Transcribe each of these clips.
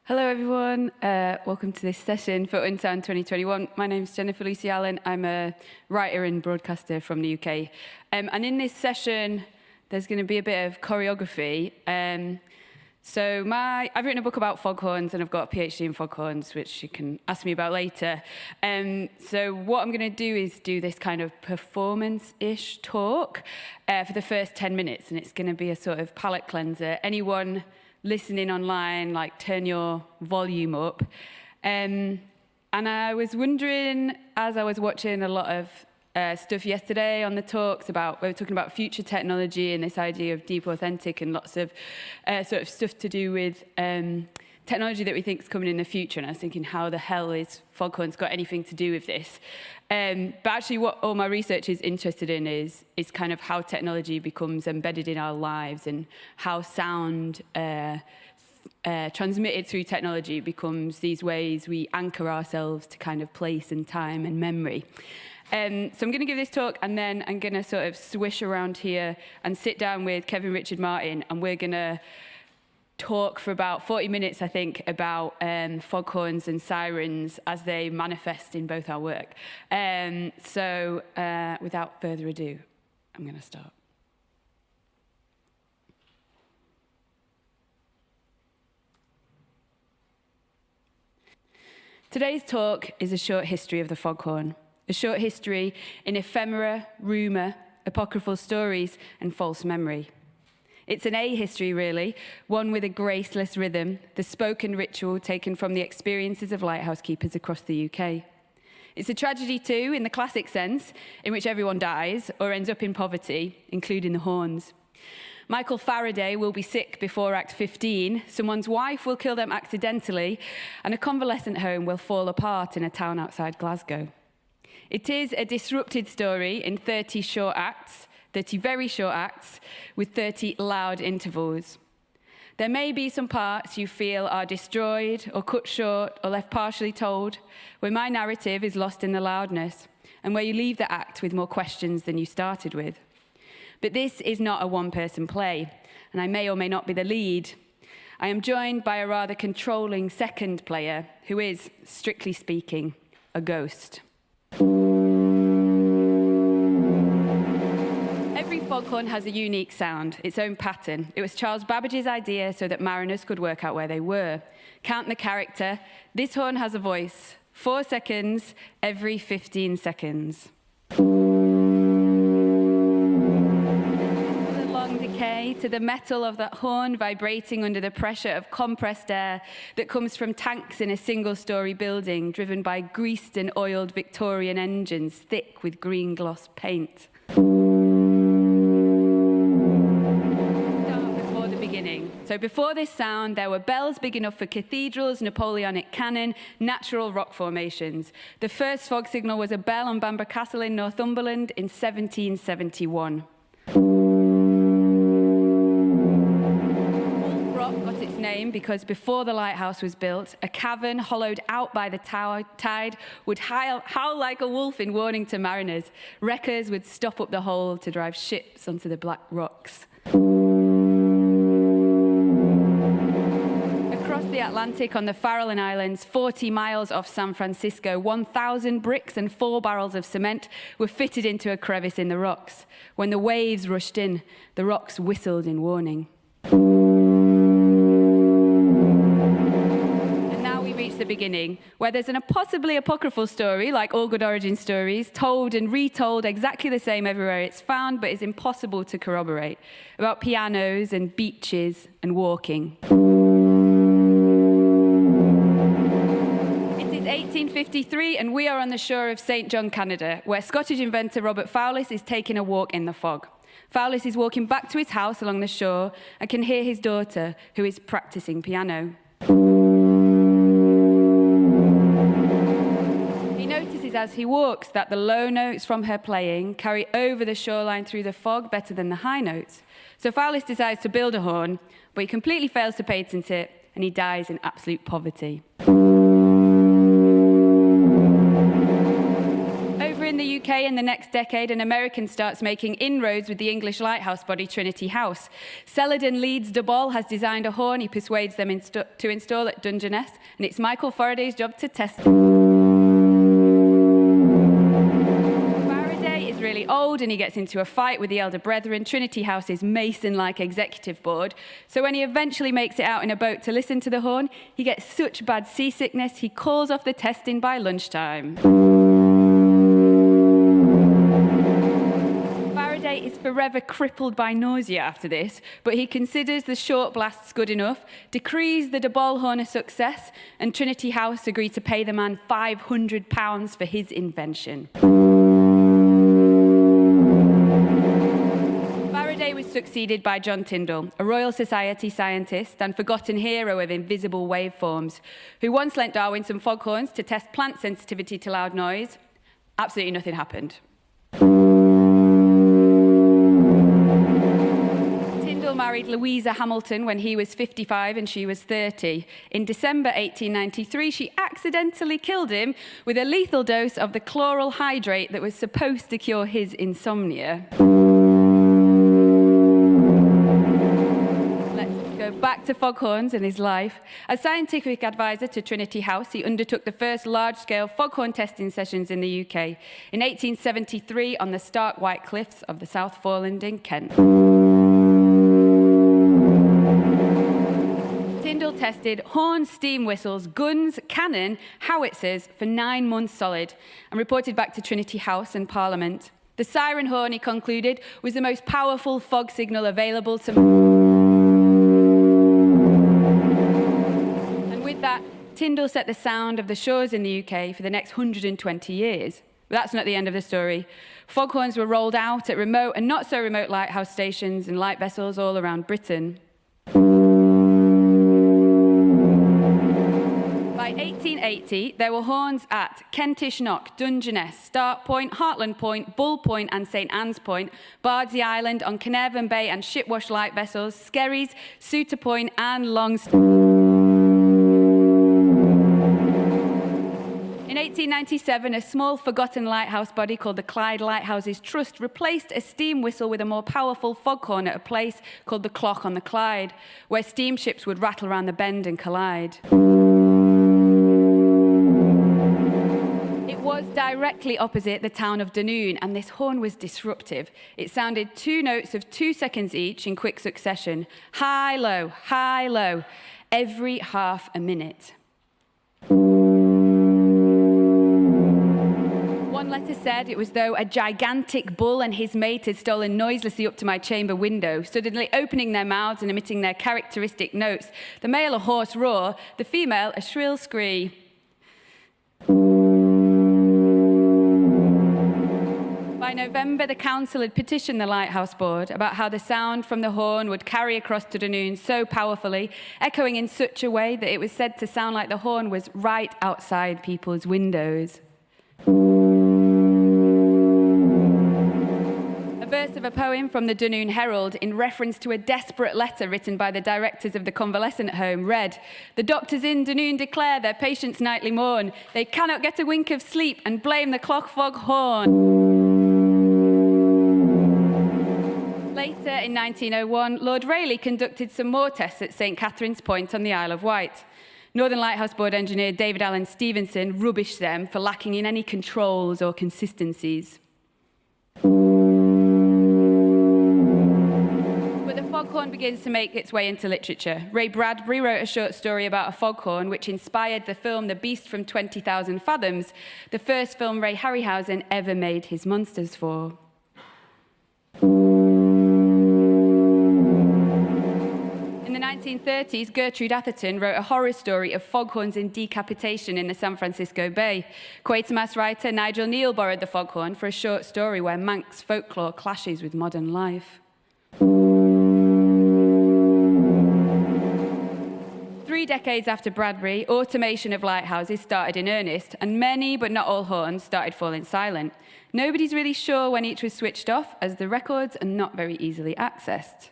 Hello everyone, welcome to this session for Unsound 2021. My name's Jennifer Lucy Allan. I'm a writer and broadcaster from the UK. And in this session, there's going to be a bit of choreography. I've written a book about foghorns and I've got a PhD in foghorns, which you can ask me about later. So what I'm going to do is do this kind of performance-ish talk for the first 10 minutes, and it's going to be a sort of palate cleanser. Anyone listening online, turn your volume up. And I was wondering, as I was watching a lot of stuff yesterday on the talks we were talking about future technology and this idea of deep authentic and lots of sort of stuff to do with technology that we think is coming in the future. And I was thinking, how the hell is foghorns got anything to do with this? But actually what all my research is interested in is kind of how technology becomes embedded in our lives and how sound transmitted through technology becomes these ways we anchor ourselves to kind of place and time and memory. So I'm going to give this talk, and then I'm going to sort of swish around here and sit down with Kevin Richard Martin, and we're going to talk for about 40 minutes, I think, about foghorns and sirens as they manifest in both our work. Without further ado, I'm going to start. Today's talk is a short history of the foghorn, a short history in ephemera, rumour, apocryphal stories, and false memory. It's an A-history, really, one with a graceless rhythm, the spoken ritual taken from the experiences of lighthouse keepers across the UK. It's a tragedy, too, in the classic sense, in which everyone dies or ends up in poverty, including the horns. Michael Faraday will be sick before Act 15, someone's wife will kill them accidentally, and a convalescent home will fall apart in a town outside Glasgow. It is a disrupted story in 30 very short acts, with 30 loud intervals. There may be some parts you feel are destroyed or cut short or left partially told, where my narrative is lost in the loudness, and where you leave the act with more questions than you started with. But this is not a one-person play, and I may or may not be the lead. I am joined by a rather controlling second player, who is, strictly speaking, a ghost. Every foghorn has a unique sound, its own pattern. It was Charles Babbage's idea so that mariners could work out where they were. Count the character. This horn has a voice. 4 seconds every 15 seconds. To the long decay, to the metal of that horn vibrating under the pressure of compressed air that comes from tanks in a single-story building driven by greased and oiled Victorian engines thick with green gloss paint. So before this sound, there were bells big enough for cathedrals, Napoleonic cannon, natural rock formations. The first fog signal was a bell on Bamburgh Castle in Northumberland in 1771. Wolf Rock got its name because before the lighthouse was built, a cavern hollowed out by the tide would howl like a wolf in warning to mariners. Wreckers would stop up the hole to drive ships onto the black rocks. The Atlantic on the Farallon Islands, 40 miles off San Francisco, 1,000 bricks and 4 barrels of cement were fitted into a crevice in the rocks. When the waves rushed in, the rocks whistled in warning. And now we reach the beginning, where there's a possibly apocryphal story, like all good origin stories, told and retold exactly the same everywhere it's found, but is impossible to corroborate, about pianos and beaches and walking. 1853, and we are on the shore of St. John, Canada, where Scottish inventor Robert Fowlis is taking a walk in the fog. Fowlis is walking back to his house along the shore and can hear his daughter, who is practicing piano. He notices as he walks that the low notes from her playing carry over the shoreline through the fog better than the high notes. So Fowlis decides to build a horn, but he completely fails to patent it, and he dies in absolute poverty. In the UK in the next decade, an American starts making inroads with the English lighthouse body Trinity House. Celadon Leeds de Bol has designed a horn he persuades them to install at Dungeness, and it's Michael Faraday's job to test it. Faraday is really old and he gets into a fight with the elder brethren, Trinity House's mason-like executive board. So when he eventually makes it out in a boat to listen to the horn, he gets such bad seasickness he calls off the testing by lunchtime. Faraday is forever crippled by nausea after this, but he considers the short blasts good enough, decrees the de Bol horn a success, and Trinity House agree to pay the man £500 for his invention. Faraday was succeeded by John Tyndall, a Royal Society scientist and forgotten hero of invisible waveforms, who once lent Darwin some foghorns to test plant sensitivity to loud noise. Absolutely nothing happened. Tyndall married Louisa Hamilton when he was 55 and she was 30. In December 1893, she accidentally killed him with a lethal dose of the chloral hydrate that was supposed to cure his insomnia. Back to foghorns and his life. As scientific advisor to Trinity House, he undertook the first large-scale foghorn testing sessions in the UK in 1873 on the stark white cliffs of the South Foreland in Kent. Tyndall tested horns, steam whistles, guns, cannon, howitzers for 9 months solid and reported back to Trinity House and Parliament. The siren horn, he concluded, was the most powerful fog signal available to that, Tyndall set the sound of the shores in the UK for the next 120 years. But that's not the end of the story. Foghorns were rolled out at remote and not so remote lighthouse stations and light vessels all around Britain. By 1880, there were horns at Kentish Knock, Dungeness, Start Point, Hartland Point, Bull Point and St Anne's Point, Bardsey Island, on Carnarvon Bay and shipwash light vessels, Skerries, Suter Point and Longstone. In 1897, a small forgotten lighthouse body called the Clyde Lighthouse's Trust replaced a steam whistle with a more powerful foghorn at a place called the Clock on the Clyde, where steamships would rattle around the bend and collide. It was directly opposite the town of Dunoon, and this horn was disruptive. It sounded 2 notes of 2 seconds each in quick succession, high, low, every half a minute. One letter said it was though a gigantic bull and his mate had stolen noiselessly up to my chamber window, suddenly opening their mouths and emitting their characteristic notes, the male a hoarse roar, the female a shrill scree. By November, the council had petitioned the Lighthouse Board about how the sound from the horn would carry across to Dunoon so powerfully, echoing in such a way that it was said to sound like the horn was right outside people's windows. A verse of a poem from the Dunoon Herald in reference to a desperate letter written by the directors of the convalescent home read, "The doctors in Dunoon declare their patients nightly mourn. They cannot get a wink of sleep and blame the clock foghorn." Later, in 1901, Lord Rayleigh conducted some more tests at St Catherine's Point on the Isle of Wight. Northern Lighthouse Board engineer David Allen Stevenson rubbished them for lacking in any controls or consistencies. But the foghorn begins to make its way into literature. Ray Bradbury wrote a short story about a foghorn, which inspired the film The Beast from 20,000 Fathoms, the first film Ray Harryhausen ever made his monsters for. In the 1930s, Gertrude Atherton wrote a horror story of foghorns in decapitation in the San Francisco Bay. Quatermass writer Nigel Neal borrowed the foghorn for a short story where Manx folklore clashes with modern life. 3 decades after Bradbury, automation of lighthouses started in earnest, and many, but not all horns, started falling silent. Nobody's really sure when each was switched off, as the records are not very easily accessed.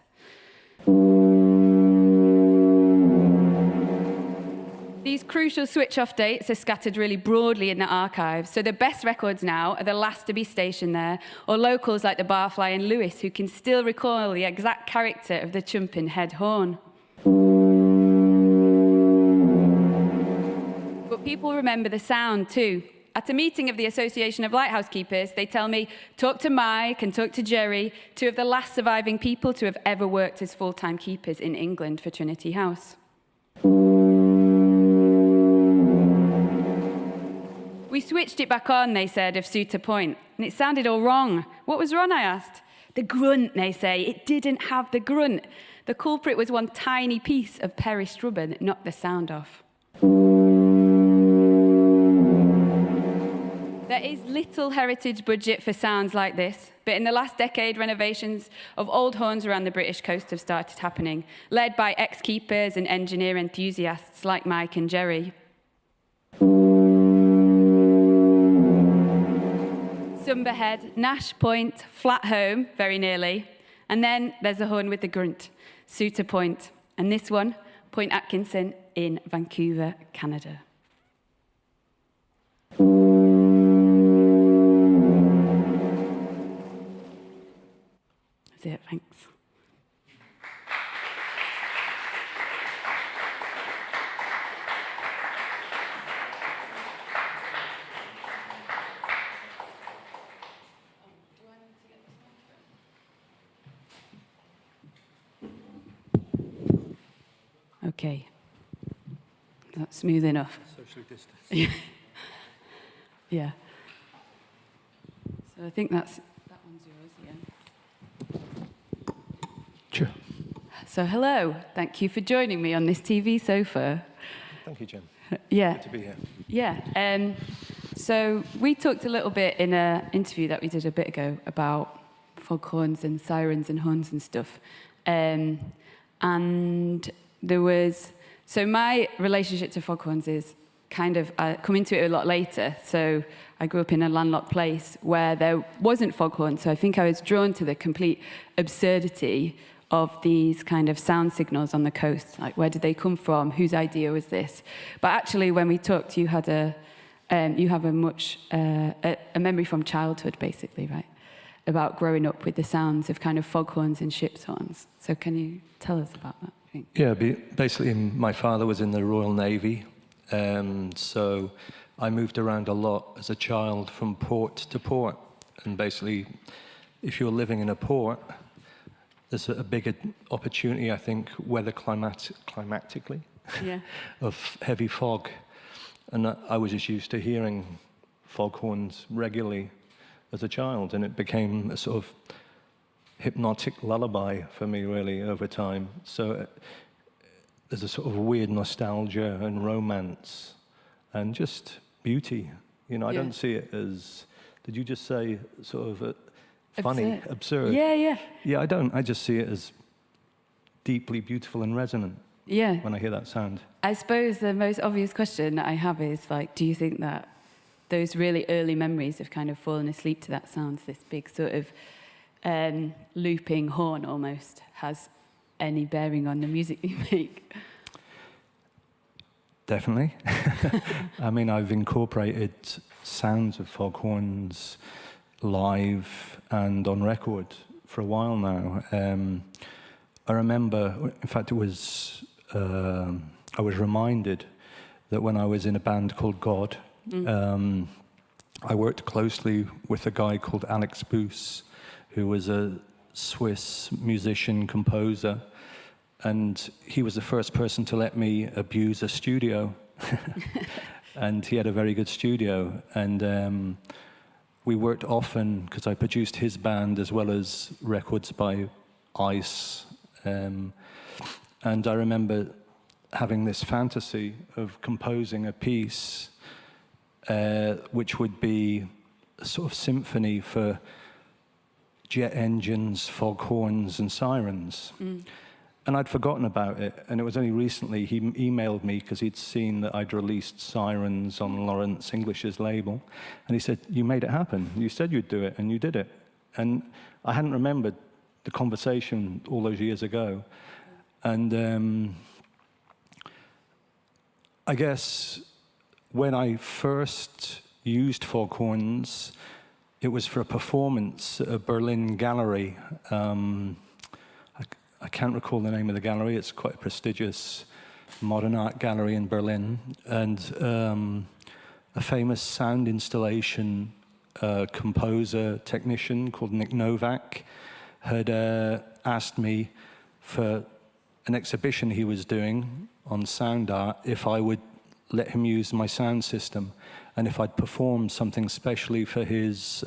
These crucial crucial switch-off dates are scattered really broadly in the archive, so the best records now are the last to be stationed there, or locals like the barfly in Lewis who can still recall the exact character of the chumping head horn. But people remember the sound too. At a meeting of the Association of Lighthouse Keepers, they tell me, talk to Mike and talk to Jerry, two of the last surviving people to have ever worked as full-time keepers in England for Trinity House. We switched it back on, they said, of Suter Point, and it sounded all wrong. What was wrong, I asked. The grunt, they say. It didn't have the grunt. The culprit was one tiny piece of perished rubber that knocked the sound off. There is little heritage budget for sounds like this, but in the last decade, renovations of old horns around the British coast have started happening, led by ex-keepers and engineer enthusiasts like Mike and Jerry. Sumberhead, Nash Point, Flatholme, very nearly, and then there's the horn with the grunt, Suter Point, and this one, Point Atkinson in Vancouver, Canada. That's it, thanks. Okay. That's smooth enough. Socially distanced. Yeah. So I think that one's yours, yeah. Sure. So hello, thank you for joining me on this TV sofa. Thank you, Jen. Yeah. Good to be here. Yeah. So we talked a little bit in an interview that we did a bit ago about foghorns and sirens and horns and stuff. And there was... So my relationship to foghorns is kind of... I come into it a lot later. So I grew up in a landlocked place where there wasn't foghorns. So I think I was drawn to the complete absurdity of these kind of sound signals on the coast. Like, where did they come from? Whose idea was this? But actually, when we talked, you have a memory from childhood, basically, right? About growing up with the sounds of kind of foghorns and ship's horns. So can you tell us about that? I think? Yeah, basically, my father was in the Royal Navy, so I moved around a lot as a child from port to port. And basically, if you're living in a port, there's a bigger opportunity, I think, weather climatically, Yeah. of heavy fog. And I was just used to hearing foghorns regularly as a child, and it became a sort of hypnotic lullaby for me, really, over time. So there's a sort of weird nostalgia and romance and just beauty. You know, I don't see it as, did you just say sort of funny, absurd? Yeah, yeah. Yeah, I don't. I just see it as deeply beautiful and resonant. Yeah. When I hear that sound. I suppose the most obvious question that I have is, like, do you think that those really early memories of kind of falling asleep to that sound, this big sort of looping horn almost, has any bearing on the music you make? Definitely. I mean, I've incorporated sounds of foghorns live and on record for a while now. I remember, in fact, it was, I was reminded that when I was in a band called God, I worked closely with a guy called Alex Boos, who was a Swiss musician, composer, and he was the first person to let me abuse a studio. And he had a very good studio, and we worked often because I produced his band as well as records by Ice. And I remember having this fantasy of composing a piece which would be a sort of symphony for jet engines, foghorns, and sirens. And I'd forgotten about it, and it was only recently he emailed me because he'd seen that I'd released Sirens on Lawrence English's label, and he said, "You made it happen. You said you'd do it, and you did it." And I hadn't remembered the conversation all those years ago. And I guess when I first used foghorns, it was for a performance at a Berlin gallery. I can't recall the name of the gallery. It's quite a prestigious modern art gallery in Berlin. And a famous sound installation composer, technician called Nick Novak had asked me for an exhibition he was doing on sound art if I would let him use my sound system and if I'd perform something specially for his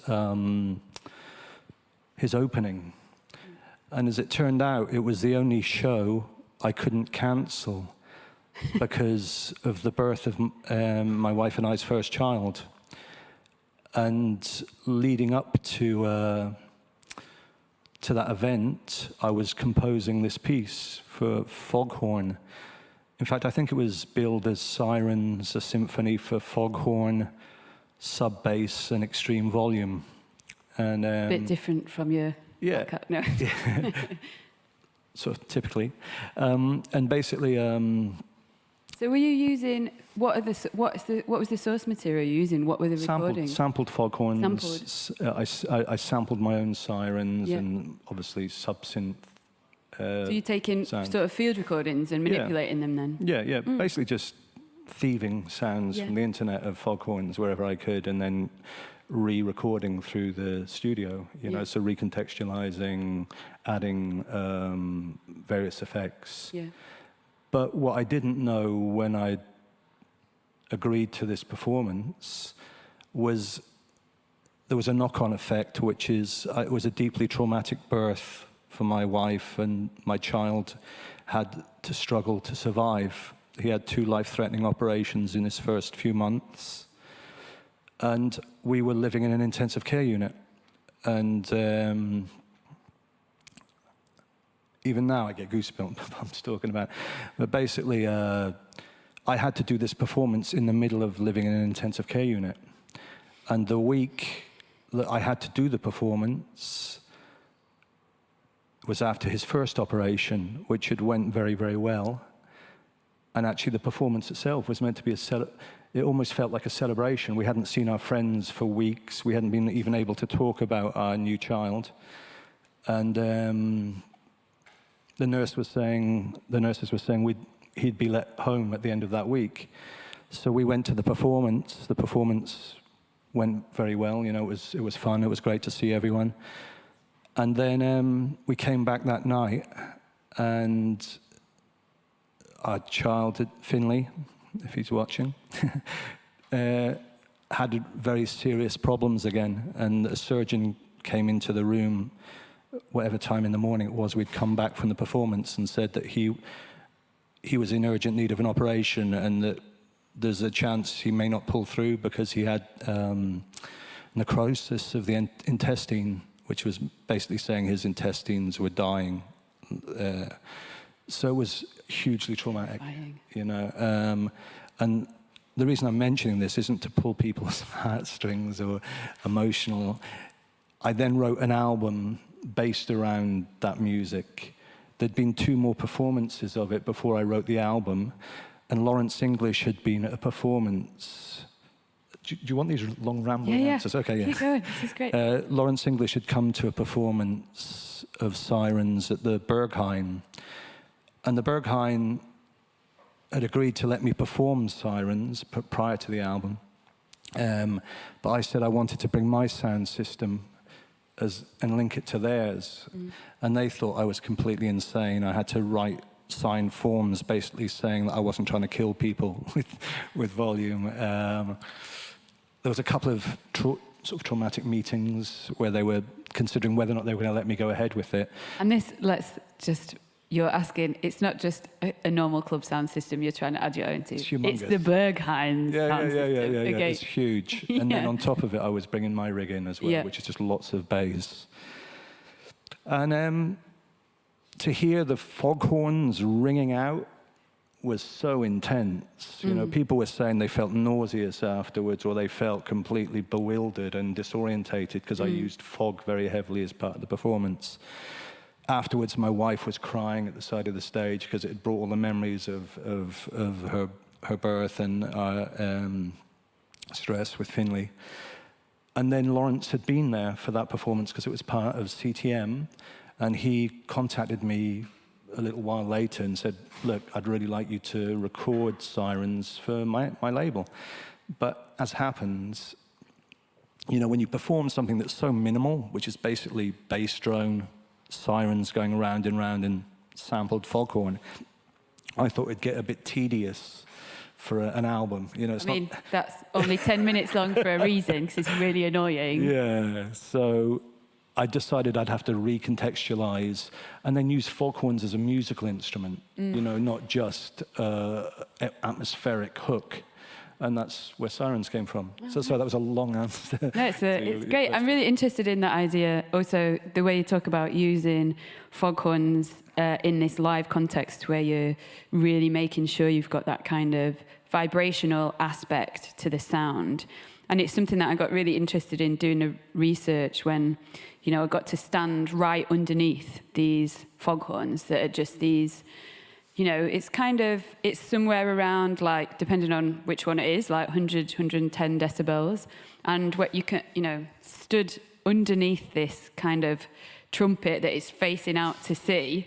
opening. And as it turned out, it was the only show I couldn't cancel because of the birth of my wife and I's first child. And leading up to that event, I was composing this piece for Foghorn. In fact, I think it was billed as Sirens, a symphony for Foghorn, sub-bass, and extreme volume. And a bit different from your... Yeah. No. Yeah. Sort of typically. And basically... So were you using, what was the source material you using? What were the recordings? Sampled foghorns. Sampled. I sampled my own sirens and obviously sub-synth. So you're taking sound. sort of field recordings and manipulating them then? Yeah. Basically just thieving sounds from the internet of foghorns wherever I could and then re-recording through the studio, you know, so recontextualizing, adding various effects. Yeah. But what I didn't know when I agreed to this performance was there was a knock-on effect, which is it was a deeply traumatic birth for my wife, and my child had to struggle to survive. He had 2 life-threatening operations in his first few months, and we were living in an intensive care unit. And even now I get goosebumps talking about it. But basically, I had to do this performance in the middle of living in an intensive care unit. And the week that I had to do the performance was after his first operation, which had went very, very well. And actually the performance itself was meant to be it almost felt like a celebration. We hadn't seen our friends for weeks. We hadn't been even able to talk about our new child. And the nurses were saying he'd be let home at the end of that week. So we went to the performance. The performance went very well. You know, it was fun. It was great to see everyone. And then we came back that night, and our child, Finley, if he's watching, had very serious problems again. And a surgeon came into the room, whatever time in the morning it was, we'd come back from the performance, and said that he was in urgent need of an operation and that there's a chance he may not pull through because he had necrosis of the intestine, which was basically saying his intestines were dying. So it was hugely traumatic, you know. And the reason I'm mentioning this isn't to pull people's heartstrings or emotional. I then wrote an album based around that music. There'd been 2 more performances of it before I wrote the album, and Lawrence English had been at a performance. Do you want these long rambling answers? Okay, yeah. Keep going. This is great. Lawrence English had come to a performance of Sirens at the Berghain, and the Berghain had agreed to let me perform Sirens prior to the album. But I said I wanted to bring my sound system and link it to theirs. And they thought I was completely insane. I had to sign forms basically saying that I wasn't trying to kill people with volume. There was a couple of sort of traumatic meetings where they were considering whether or not they were going to let me go ahead with it. And this, you're asking, it's not just a normal club sound system you're trying to add your own to. It's humongous. It's the Berghain sound system. Yeah. Okay. It's huge. And then on top of it, I was bringing my rig in as well, which is just lots of bass. And to hear the foghorns ringing out was so intense. You know, people were saying they felt nauseous afterwards, or they felt completely bewildered and disorientated because I used fog very heavily as part of the performance. Afterwards, my wife was crying at the side of the stage because it had brought all the memories of her birth and stress with Finley. And then Lawrence had been there for that performance because it was part of CTM, and he contacted me a little while later and said, look, I'd really like you to record sirens for my label. But as happens, you know, when you perform something that's so minimal, which is basically bass drone, sirens going round and round and sampled foghorn, I thought it'd get a bit tedious for an album. You know, that's only 10 minutes long for a reason, because it's really annoying. Yeah, so I decided I'd have to recontextualize and then use foghorns as a musical instrument, you know, not just atmospheric hook. And that's where sirens came from. So sorry, that was a long answer. No, it's great. I'm really interested in that idea. Also, the way you talk about using foghorns in this live context where you're really making sure you've got that kind of vibrational aspect to the sound. And it's something that I got really interested in doing the research when, you know, I got to stand right underneath these foghorns that are just these, you know, it's somewhere around, like, depending on which one it is, like 100, 110 decibels. And what you can, you know, stood underneath this kind of trumpet that is facing out to sea,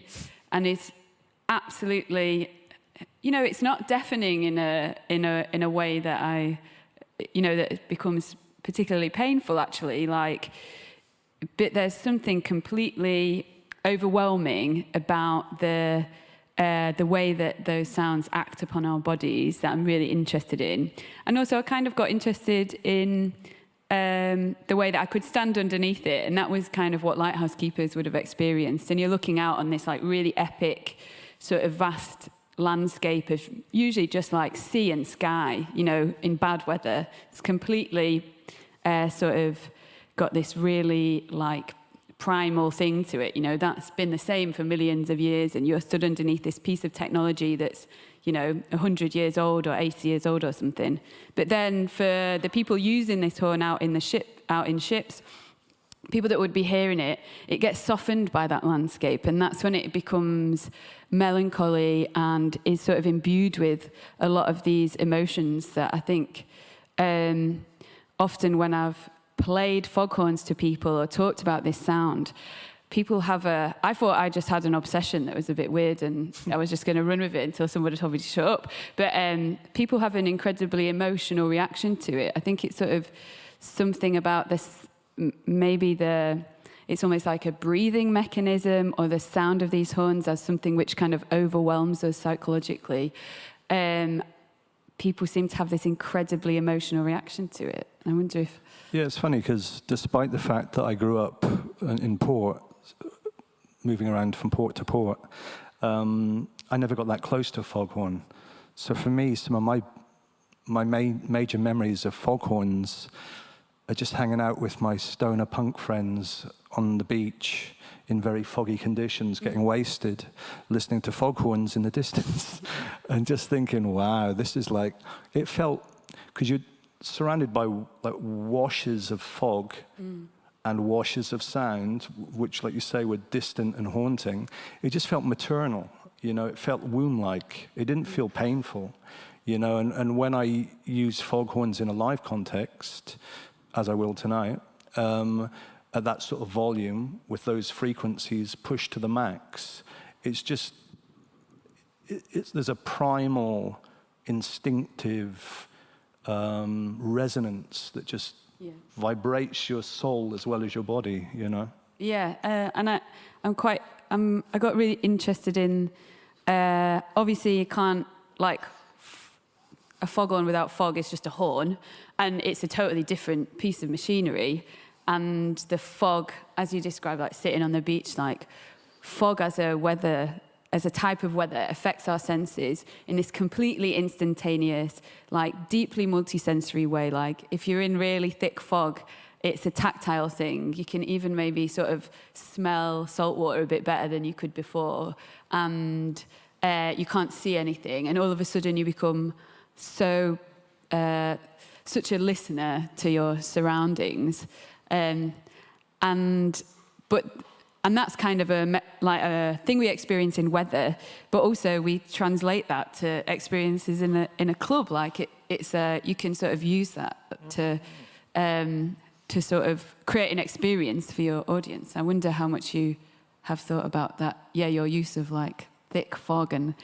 and it's absolutely, you know, it's not deafening in a way that that it becomes particularly painful, actually. Like, but there's something completely overwhelming about the way that those sounds act upon our bodies that I'm really interested in. And also I kind of got interested in the way that I could stand underneath it, and that was kind of what lighthouse keepers would have experienced. And you're looking out on this like really epic sort of vast landscape of usually just like sea and sky, you know, in bad weather. It's completely sort of got this really like primal thing to it, you know, that's been the same for millions of years, and you're stood underneath this piece of technology that's, you know, 100 years old or 80 years old or something. But then for the people using this horn out in ships, people that would be hearing it, it gets softened by that landscape, and that's when it becomes melancholy and is sort of imbued with a lot of these emotions that I think often when I've played foghorns to people or talked about this sound, people have I thought I just had an obsession that was a bit weird and I was just going to run with it until somebody told me to shut up. But people have an incredibly emotional reaction to it. I think it's sort of something about this, maybe it's almost like a breathing mechanism, or the sound of these horns as something which kind of overwhelms us psychologically. People seem to have this incredibly emotional reaction to it. I wonder if... Yeah, it's funny because despite the fact that I grew up in port, moving around from port to port, I never got that close to a foghorn. So for me, some of my major memories of foghorns are just hanging out with my stoner punk friends on the beach in very foggy conditions, getting wasted, listening to foghorns in the distance, and just thinking, wow, this is like, it felt, because you're surrounded by like washes of fog and washes of sound, which, like you say, were distant and haunting. It just felt maternal, you know, it felt womb-like. It didn't feel painful, you know, and when I use foghorns in a live context, as I will tonight, at that sort of volume, with those frequencies pushed to the max, it's just, there's a primal, instinctive resonance that just vibrates your soul as well as your body, you know? Yeah, and I got really interested in, obviously you can't, like, a foghorn without fog is just a horn, and it's a totally different piece of machinery. And the fog, as you described, like sitting on the beach, like fog as a type of weather affects our senses in this completely instantaneous, like deeply multisensory way. Like if you're in really thick fog, it's a tactile thing. You can even maybe sort of smell salt water a bit better than you could before. And you can't see anything. And all of a sudden you become such a listener to your surroundings. And And that's kind of like a thing we experience in weather, but also we translate that to experiences in a club. Like it's you can sort of use that to sort of create an experience for your audience. I wonder how much you have thought about that. Yeah, your use of like thick fog and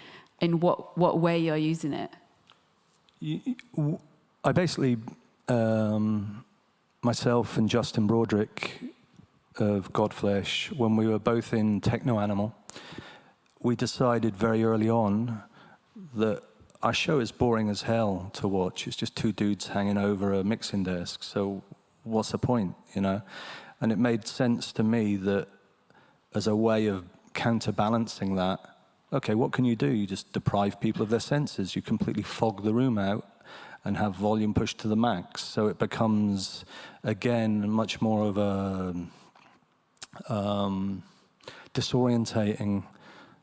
in what way you're using it. I basically, myself and Justin Broderick of Godflesh, when we were both in Techno Animal, we decided very early on that our show is boring as hell to watch. It's just two dudes hanging over a mixing desk. So what's the point, you know? And it made sense to me that as a way of counterbalancing that, okay, what can you do? You just deprive people of their senses. You completely fog the room out and have volume pushed to the max. So it becomes, again, much more of a disorientating,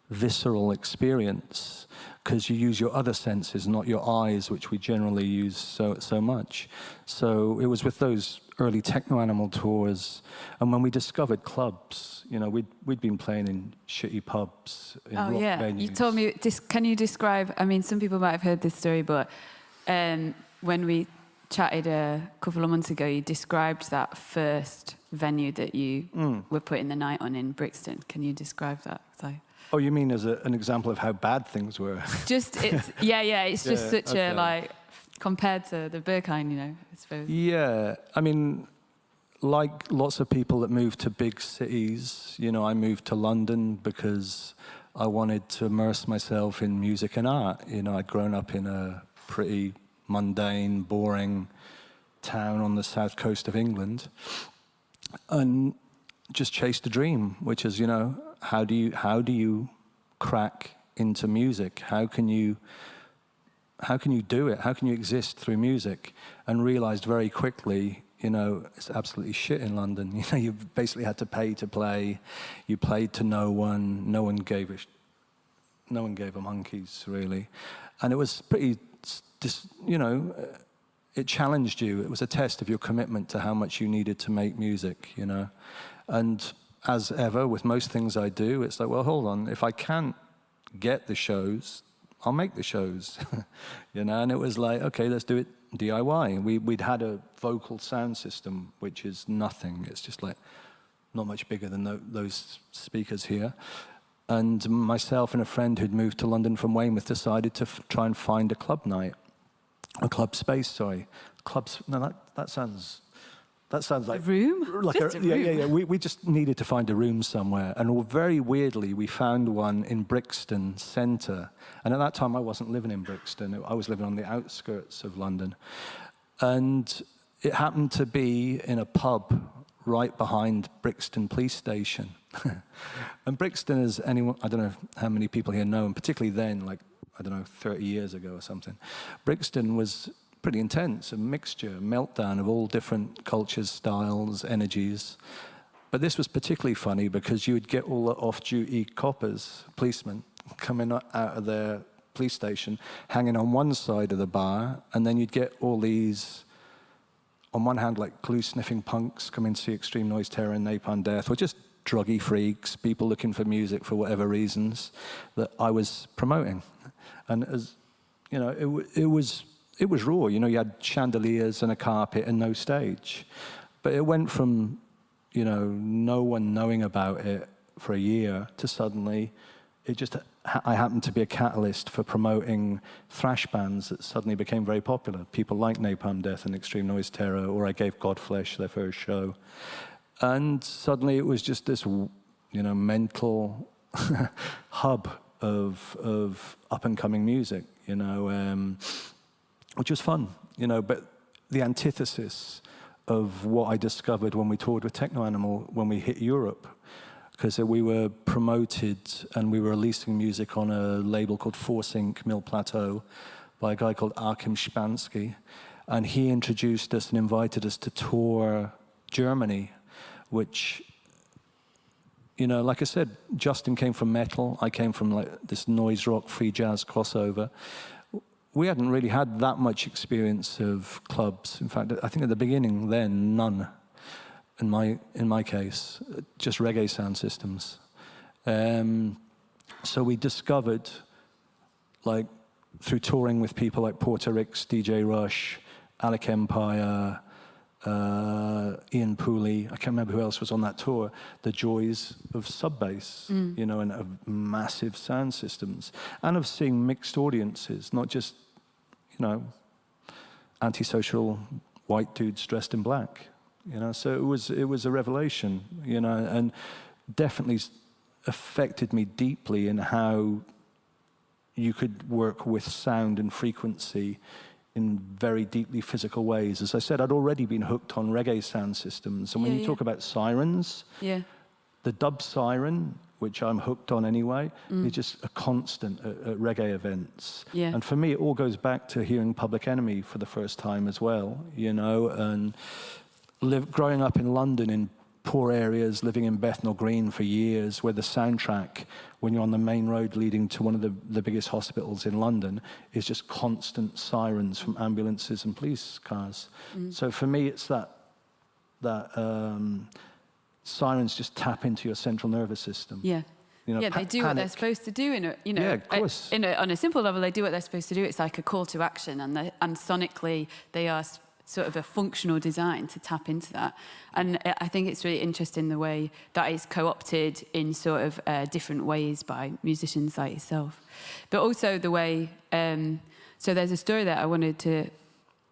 visceral experience, because you use your other senses, not your eyes, which we generally use so much. So it was with those early Techno Animal tours, and when we discovered clubs, you know, we'd been playing in shitty pubs, in rock venues. You told me. Can you describe? I mean, some people might have heard this story, but when we chatted a couple of months ago, you described that first venue that you were putting the night on in Brixton. Can you describe that? Oh, you mean as an example of how bad things were? Just, it's, it's just such a, like, compared to the Berkheim, you know, I suppose. Yeah, I mean, like lots of people that move to big cities, you know, I moved to London because I wanted to immerse myself in music and art. You know, I'd grown up in a pretty mundane, boring town on the south coast of England and just chased a dream, which is, you know, how do you crack into music? How can you do it? How can you exist through music? And realized very quickly, you know, it's absolutely shit in London. You know, you basically had to pay to play. You played to no one. No one gave a monkeys, really. And it was pretty, you know, it challenged you. It was a test of your commitment to how much you needed to make music, you know. And as ever, with most things I do, it's like, well, hold on. If I can't get the shows, I'll make the shows, you know. And it was like, okay, let's do it DIY. We'd had a vocal sound system, which is nothing. It's just like not much bigger than those speakers here. And myself and a friend who'd moved to London from Weymouth decided to try and find a club night, a club space. Sorry, clubs. No, that sounds like a room. Like just a room. Yeah. We just needed to find a room somewhere, and very weirdly, we found one in Brixton Centre. And at that time, I wasn't living in Brixton; I was living on the outskirts of London, and it happened to be in a pub right behind Brixton Police Station. And Brixton is anyone, I don't know how many people here know, and particularly then, like, I don't know, 30 years ago or something, Brixton was pretty intense, a meltdown of all different cultures, styles, energies. But this was particularly funny because you would get all the off-duty coppers, policemen, coming out of their police station, hanging on one side of the bar, and then you'd get all these, on one hand, like glue-sniffing punks coming to see Extreme Noise Terror and Napalm Death, or just druggy freaks, people looking for music for whatever reasons that I was promoting. And as you know, it was raw. You know, you had chandeliers and a carpet and no stage. But it went from, you know, no one knowing about it for a year to suddenly, I happened to be a catalyst for promoting thrash bands that suddenly became very popular. People like Napalm Death and Extreme Noise Terror, or I gave Godflesh their first show. And suddenly it was just this, you know, mental hub of up-and-coming music, you know, which was fun, you know. But the antithesis of what I discovered when we toured with Techno Animal when we hit Europe, because we were promoted and we were releasing music on a label called Force Inc. Mill Plateau by a guy called Achim Spansky. And he introduced us and invited us to tour Germany, which, you know, like I said, Justin came from metal. I came from like this noise rock, free jazz crossover. We hadn't really had that much experience of clubs. In fact, I think at the beginning then, none. in my case, just reggae sound systems. So we discovered, like, through touring with people like Porter Ricks, DJ Rush, Alec Empire, Ian Pooley, I can't remember who else was on that tour, the joys of sub-bass, you know, and of massive sound systems, and of seeing mixed audiences, not just, you know, antisocial white dudes dressed in black, you know. So it was a revelation, you know, and definitely affected me deeply in how you could work with sound and frequency in very deeply physical ways. As I said, I'd already been hooked on reggae sound systems. And when you talk about sirens, the dub siren, which I'm hooked on anyway, is just a constant at reggae events. And for me, it all goes back to hearing Public Enemy for the first time as well, you know, and growing up in London in poor areas, living in Bethnal Green for years, where the soundtrack, when you're on the main road leading to one of the biggest hospitals in London, is just constant sirens from ambulances and police cars. So for me, it's that sirens just tap into your central nervous system. You know, they do what they're supposed to do. Of course. On a simple level, they do what they're supposed to do. It's like a call to action, and sonically, they are sort of a functional design to tap into that. And I think it's really interesting the way that is co-opted in sort of different ways by musicians like yourself. But also the way, so there's a story that I wanted to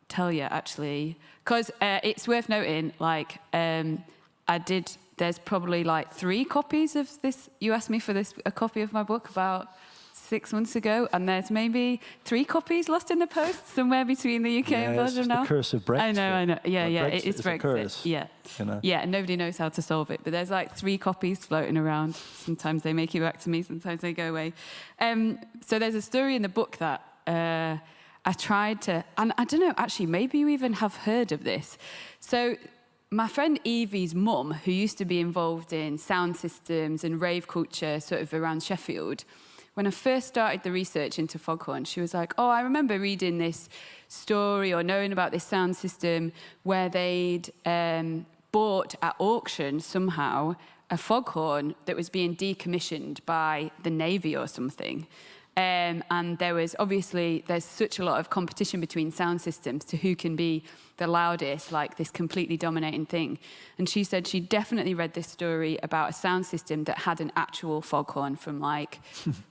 tell you actually, because it's worth noting, like, there's probably like 3 copies of this. You asked me for a copy of my book about 6 months ago, and there's maybe 3 copies lost in the post somewhere between the UK and Belgium now. It's the curse of Brexit. I know. Yeah, it's Brexit. A curse, yeah, you know? Yeah, and nobody knows how to solve it. But there's like 3 copies floating around. Sometimes they make it back to me, sometimes they go away. So there's a story in the book that I tried to, and I don't know, actually, maybe you even have heard of this. So my friend Evie's mum, who used to be involved in sound systems and rave culture sort of around Sheffield, when I first started the research into Foghorn, she was like, oh, I remember reading this story or knowing about this sound system where they'd bought at auction somehow a foghorn that was being decommissioned by the Navy or something. And there's such a lot of competition between sound systems to who can be the loudest, like this completely dominating thing. And she said she definitely read this story about a sound system that had an actual foghorn from like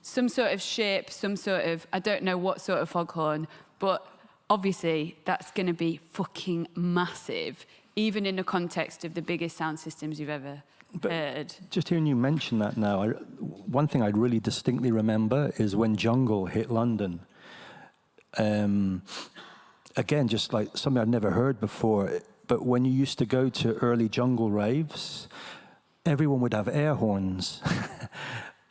some sort of ship, some sort of, I don't know what sort of foghorn, but obviously that's going to be fucking massive, even in the context of the biggest sound systems you've ever heard. Just hearing you mention that now, one thing I really distinctly remember is when Jungle hit London. Again, just like something I'd never heard before, but when you used to go to early Jungle raves, everyone would have air horns,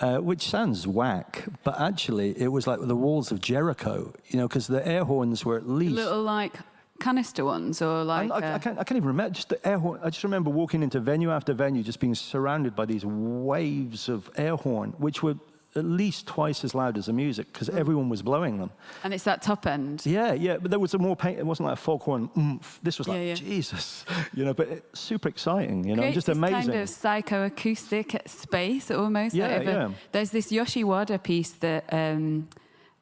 which sounds whack, but actually it was like the walls of Jericho, you know, because the air horns were at least... Little like canister ones, or like... I can't even remember, just the air horn. I just remember walking into venue after venue, just being surrounded by these waves of air horn, which were at least twice as loud as the music, because everyone was blowing them. And it's that top end. Yeah, but there was a more pain. It wasn't like a foghorn. This was like, Jesus, you know, but super exciting, you know, Creates just amazing. Kind of psychoacoustic space almost. There's this Yoshi Wada piece that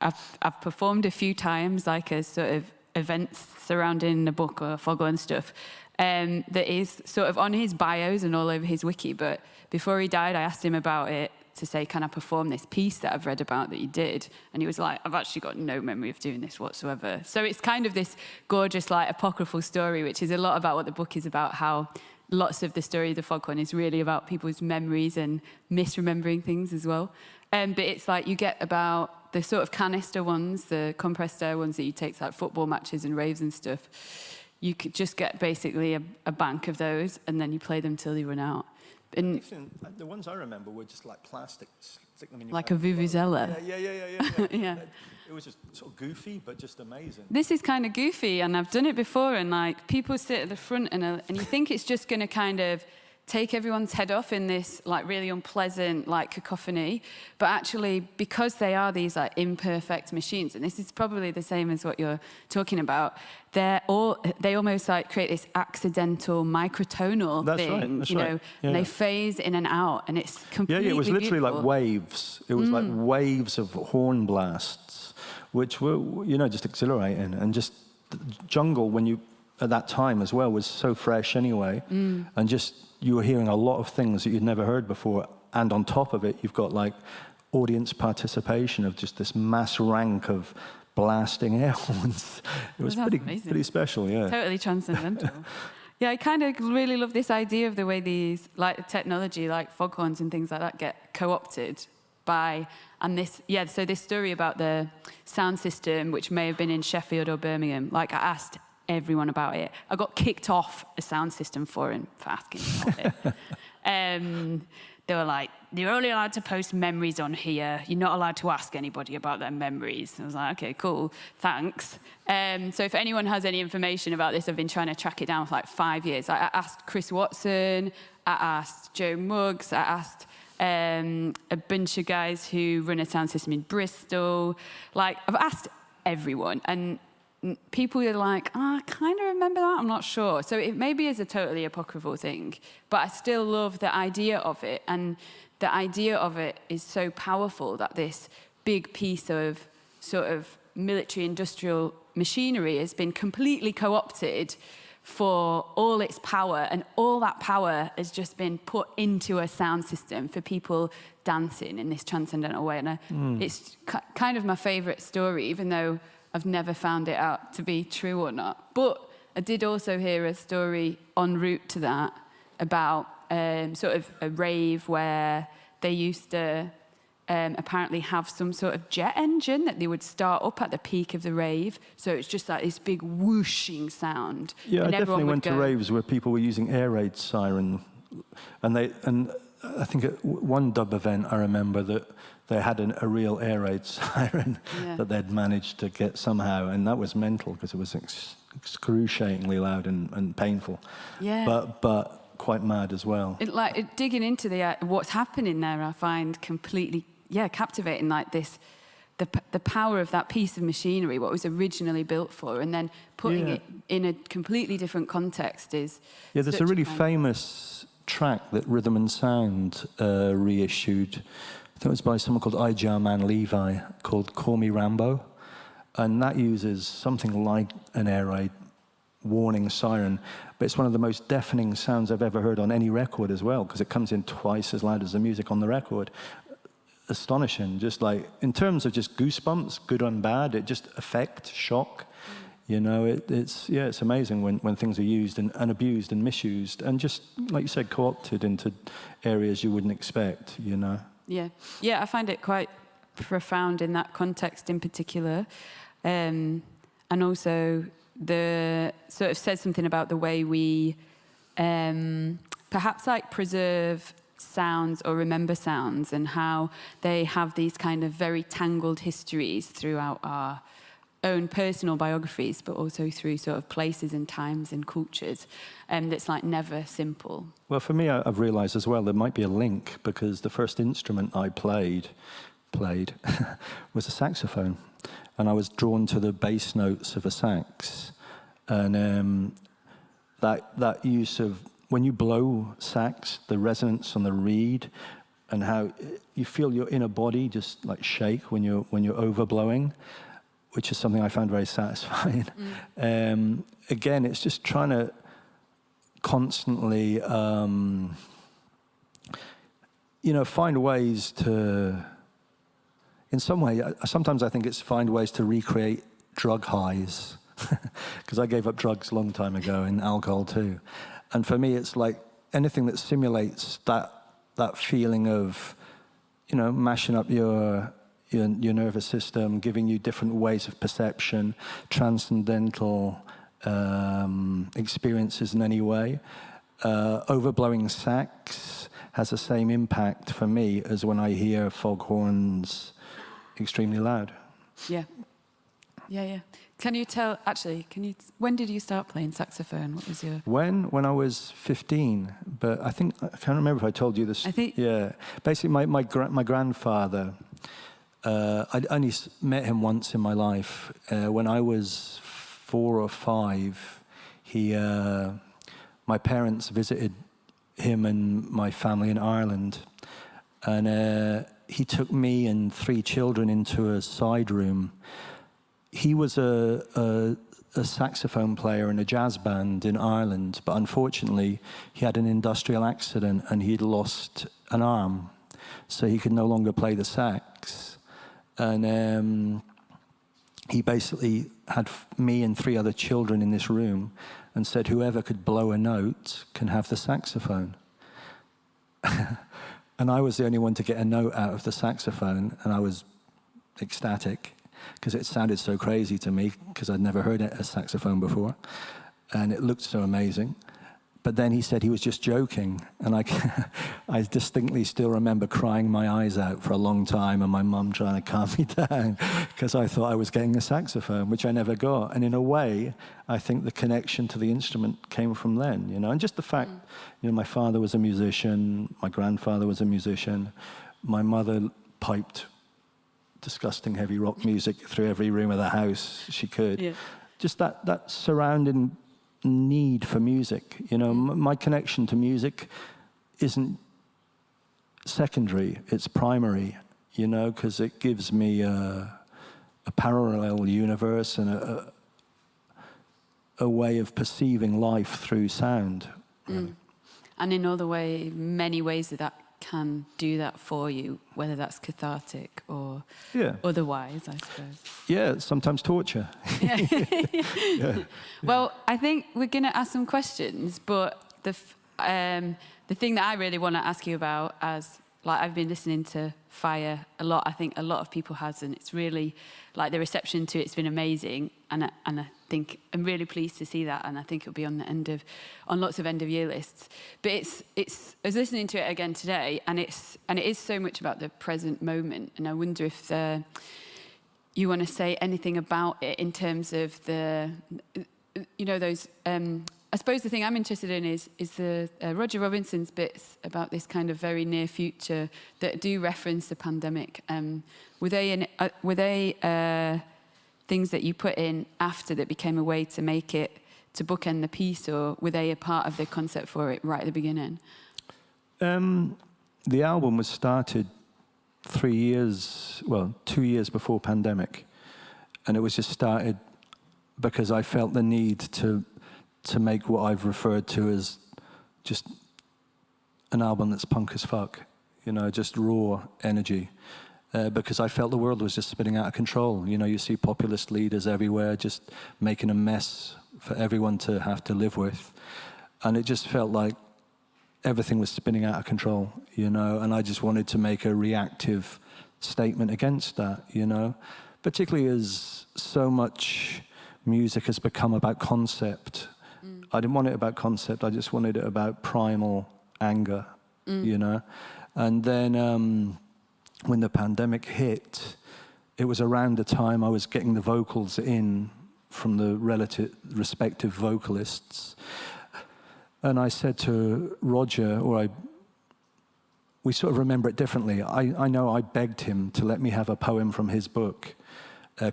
I've performed a few times, like as sort of events surrounding the book or foghorn stuff, that is sort of on his bios and all over his wiki. But before he died, I asked him about it to say, can I perform this piece that I've read about that you did? And he was like, I've actually got no memory of doing this whatsoever. So it's kind of this gorgeous, like, apocryphal story, which is a lot about what the book is about, how lots of the story of the foghorn is really about people's memories and misremembering things as well. But it's like you get about the sort of canister ones, the compressed air ones that you take to like football matches and raves and stuff. You could just get basically a bank of those, and then you play them till you run out. And the ones I remember were just like plastic, stick them in your like a vuvuzela. Yeah. It was just sort of goofy, but just amazing. This is kind of goofy, and I've done it before, and like people sit at the front, and you think it's just going to kind of take everyone's head off in this like really unpleasant like cacophony, but actually because they are these like imperfect machines, and this is probably the same as what you're talking about, they almost like create this accidental microtonal thing, that's you right. know, Yeah. and they phase in and out, and it's completely it was literally beautiful. like waves. It was like waves of horn blasts, which were, you know, just exhilarating. And just the jungle, when you, at that time as well, was so fresh anyway. And just, you were hearing a lot of things that you'd never heard before. And on top of it, you've got like audience participation of just this mass rank of blasting air horns. It was pretty special, yeah. Totally transcendental. Yeah, I kind of really love this idea of the way these, like technology, like foghorns and things like that, get co-opted by, and this, so this story about the sound system, which may have been in Sheffield or Birmingham, like I asked everyone about it. I got kicked off a sound system forum for asking about it. They were like, you're only allowed to post memories on here. You're not allowed to ask anybody about their memories. I was like, okay, cool, thanks. So if anyone has any information about this, I've been trying to track it down for like 5 years. I asked Chris Watson, I asked Joe Muggs, I asked a bunch of guys who run a sound system in Bristol. Like, I've asked everyone, and people are like, I kind of remember that, I'm not sure. So it maybe is a totally apocryphal thing, but I still love the idea of it. And the idea of it is so powerful that this big piece of sort of military industrial machinery has been completely co-opted for all its power, and all that power has just been put into a sound system for people dancing in this transcendental way. And it's kind of my favorite story, even though I've never found it out to be true or not. But I did also hear a story en route to that about sort of a rave where they used to apparently have some sort of jet engine that they would start up at the peak of the rave. So it's just like this big whooshing sound. Yeah, and I definitely went to raves where people were using air raid siren. And I think at one dub event, I remember that they had a real air raid siren that they'd managed to get somehow, and that was mental because it was excruciatingly loud and painful. Yeah. But quite mad as well. Digging into what's happening there, I find completely captivating. Like this, the power of that piece of machinery, what was originally built for, and then putting it in a completely different context is. Yeah, there's a really famous track that Rhythm and Sound reissued. I think it was by someone called I.J. Man Levi, called Call Me Rambo. And that uses something like an air raid warning siren, but it's one of the most deafening sounds I've ever heard on any record as well, because it comes in twice as loud as the music on the record. Astonishing, just like, in terms of just goosebumps, good and bad, it just affect, shock. You know, it's amazing when things are used and abused and misused, and just, like you said, co-opted into areas you wouldn't expect, you know. Yeah, I find it quite profound in that context in particular. And also the sort of says something about the way we perhaps like preserve sounds or remember sounds, and how they have these kind of very tangled histories throughout our own personal biographies, but also through sort of places and times and cultures, that's like never simple. Well, for me, I've realised as well there might be a link, because the first instrument I played was a saxophone, and I was drawn to the bass notes of a sax, and that use of, when you blow sax, the resonance on the reed, and how you feel your inner body just like shake when you're overblowing, which is something I found very satisfying. Again, it's just trying to constantly, find ways to, in some way, sometimes I think it's find ways to recreate drug highs, because I gave up drugs a long time ago, and alcohol too. And for me, it's like anything that simulates that feeling of, mashing up your nervous system, giving you different ways of perception, transcendental experiences in any way. Overblowing sax has the same impact for me as when I hear foghorns extremely loud. Yeah. Yeah. Can you tell, actually, when did you start playing saxophone? What was your... When I was 15, but I can't remember if I told you this. I think... Yeah. Basically, my grandfather, I'd only met him once in my life. When I was 4 or 5, my parents visited him and my family in Ireland. And he took me and 3 children into a side room. He was a saxophone player in a jazz band in Ireland, but unfortunately, he had an industrial accident and he'd lost an arm, so he could no longer play the sax. And he basically had me and 3 other children in this room and said, whoever could blow a note can have the saxophone. And I was the only one to get a note out of the saxophone, and I was ecstatic because it sounded so crazy to me because I'd never heard a saxophone before, and it looked so amazing. But then he said he was just joking, and I distinctly still remember crying my eyes out for a long time and my mum trying to calm me down because I thought I was getting a saxophone, which I never got. And in a way, I think the connection to the instrument came from then, and just the fact, my father was a musician, my grandfather was a musician, my mother piped disgusting heavy rock music through every room of the house she could. Yeah. Just that surrounding need for music, my connection to music isn't secondary, it's primary, because it gives me a parallel universe and a way of perceiving life through sound. Really. And in many ways that can do that for you, whether that's cathartic or otherwise, I suppose. Yeah, sometimes torture. Yeah. Well, I think we're going to ask some questions, but the thing that I really want to ask you about, I've been listening to Fire a lot. I think a lot of people has, and it's really the reception to it's been amazing, and I think I'm really pleased to see that, and I think it'll be on lots of end of year lists. But I was listening to it again today, and it is so much about the present moment, and I wonder if you want to say anything about it in terms of those. I suppose the thing I'm interested in is the Roger Robinson's bits about this kind of very near future that do reference the pandemic. Were they things that you put in after that became a way to make it, to bookend the piece, or were they a part of the concept for it right at the beginning? The album was started 2 years before pandemic, and it was just started because I felt the need to make what I've referred to as just an album that's punk as fuck, just raw energy. Because I felt the world was just spinning out of control. You see populist leaders everywhere just making a mess for everyone to have to live with. And it just felt like everything was spinning out of control, and I just wanted to make a reactive statement against that, particularly as so much music has become about concept. I didn't want it about concept, I just wanted it about primal anger, And then when the pandemic hit, it was around the time I was getting the vocals in from the respective vocalists. And I said to Roger, we sort of remember it differently. I know I begged him to let me have a poem from his book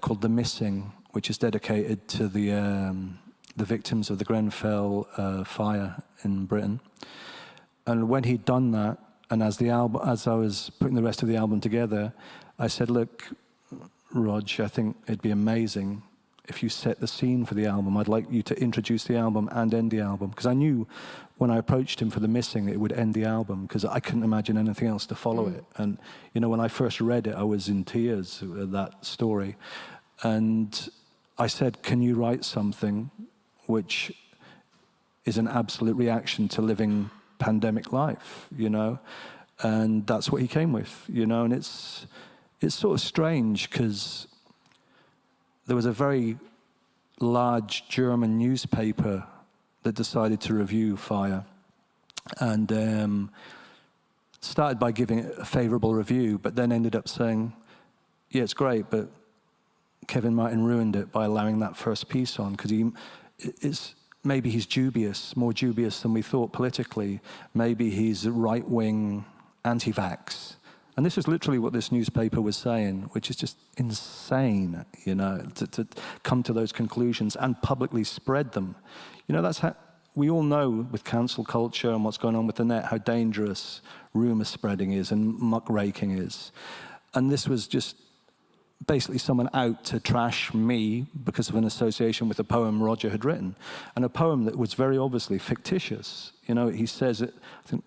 called The Missing, which is dedicated to the victims of the Grenfell fire in Britain. And when he'd done that, and as I was putting the rest of the album together, I said, look, Rog, I think it'd be amazing if you set the scene for the album. I'd like you to introduce the album and end the album. Because I knew when I approached him for The Missing, it would end the album, because I couldn't imagine anything else to follow it. And, when I first read it, I was in tears at that story. And I said, can you write something which is an absolute reaction to living pandemic life, And that's what he came with, And it's sort of strange because there was a very large German newspaper that decided to review Fire, and started by giving it a favorable review, but then ended up saying, yeah, it's great, but Kevin Martin ruined it by allowing that first piece on, because maybe he's dubious, more dubious than we thought politically. Maybe he's right-wing anti-vax. And this is literally what this newspaper was saying, which is just insane, to come to those conclusions and publicly spread them. That's how we all know with cancel culture and what's going on with the net, how dangerous rumor spreading is and muckraking is. And this was just basically someone out to trash me because of an association with a poem Roger had written, and a poem that was very obviously fictitious. He says it, I think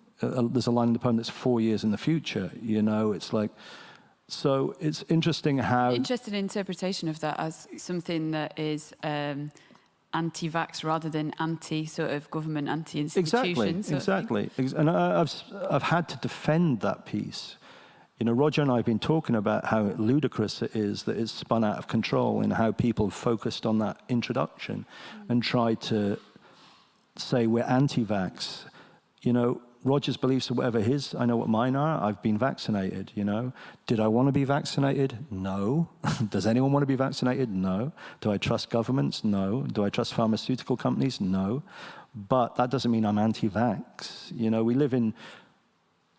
there's a line in the poem that's 4 years in the future, it's like, so it's interesting how... Interesting interpretation of that as something that is anti-vax rather than anti-sort of government, anti-institutions. Exactly. And I've had to defend that piece. Roger and I have been talking about how ludicrous it is that it's spun out of control and how people focused on that introduction and tried to say we're anti-vax. Roger's beliefs are whatever his. I know what mine are. I've been vaccinated, Did I want to be vaccinated? No. Does anyone want to be vaccinated? No. Do I trust governments? No. Do I trust pharmaceutical companies? No. But that doesn't mean I'm anti-vax. We live in,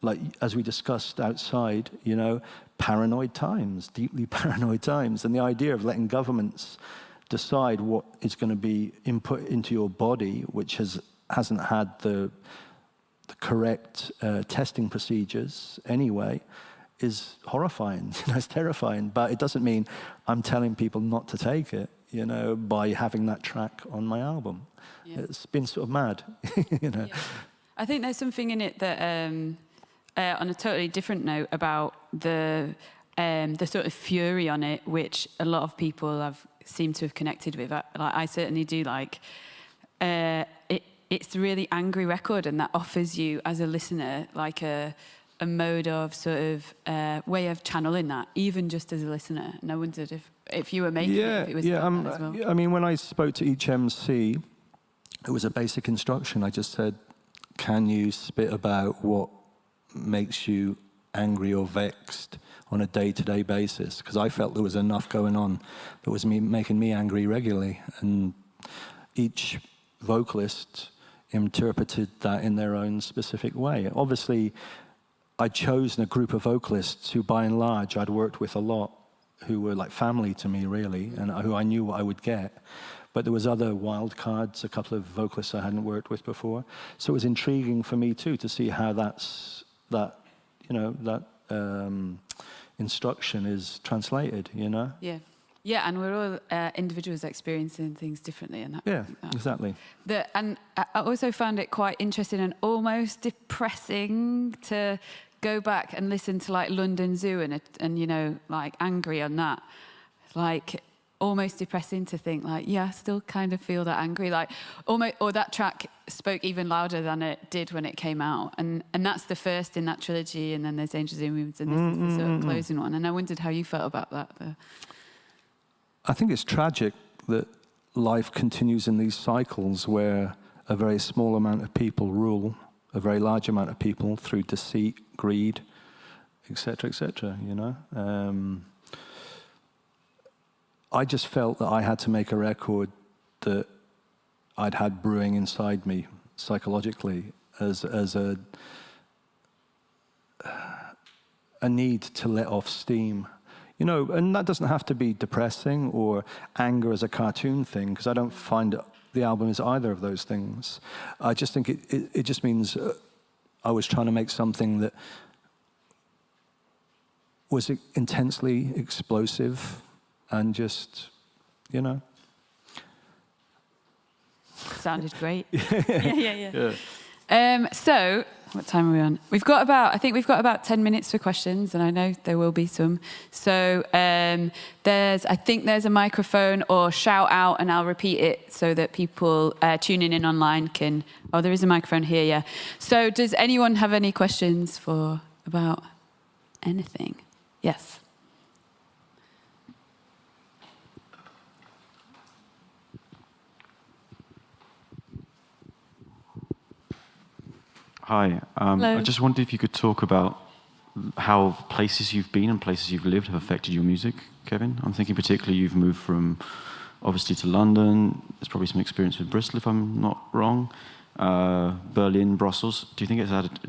like, as we discussed outside, paranoid times, deeply paranoid times. And the idea of letting governments decide what is going to be input into your body, which hasn't had the correct testing procedures anyway, is horrifying. It's terrifying. But it doesn't mean I'm telling people not to take it, by having that track on my album. Yeah. It's been sort of mad, Yeah. I think there's something in it that, on a totally different note, about the sort of fury on it, which a lot of people seem to have connected with. I certainly do. It's a really angry record, and that offers you, as a listener, like a mode of sort of way of channeling that, even just as a listener. And I wondered if you were making it, if it was like that as well. I mean, when I spoke to each MC, it was a basic instruction. I just said, can you spit about what makes you angry or vexed on a day-to-day basis? Because I felt there was enough going on that was making me angry regularly. And each vocalist interpreted that in their own specific way. Obviously, I'd chosen a group of vocalists who, by and large, I'd worked with a lot, who were like family to me, really, and who I knew what I would get. But there was other wild cards, a couple of vocalists I hadn't worked with before. So it was intriguing for me, too, to see how that instruction is translated, Yeah. Yeah, and we're all individuals experiencing things differently. And exactly. And I also found it quite interesting and almost depressing to go back and listen to like London Zoo and like angry on that. Like almost depressing to think like, I still kind of feel that angry. Like almost, or that track spoke even louder than it did when it came out. And that's the first in that trilogy, and then there's Angels and Demons, and this is the sort of closing one. And I wondered how you felt about that. I think it's tragic that life continues in these cycles where a very small amount of people rule a very large amount of people through deceit, greed, etc., etc., I just felt that I had to make a record that I'd had brewing inside me psychologically as a need to let off steam. And that doesn't have to be depressing or anger as a cartoon thing, because I don't find the album is either of those things. I just think it just means I was trying to make something that was intensely explosive and just, Sounded great. Yeah. So, what time are we on? I think we've got about 10 minutes for questions, and I know there will be some. So I think there's a microphone, or shout out and I'll repeat it so that people tuning in online can... Oh, there is a microphone here, yeah. So does anyone have any questions about anything? Yes. Hi. I just wondered if you could talk about how places you've been and places you've lived have affected your music, Kevin? I'm thinking particularly you've moved from, obviously, to London. There's probably some experience with Bristol, if I'm not wrong. Berlin, Brussels. Do you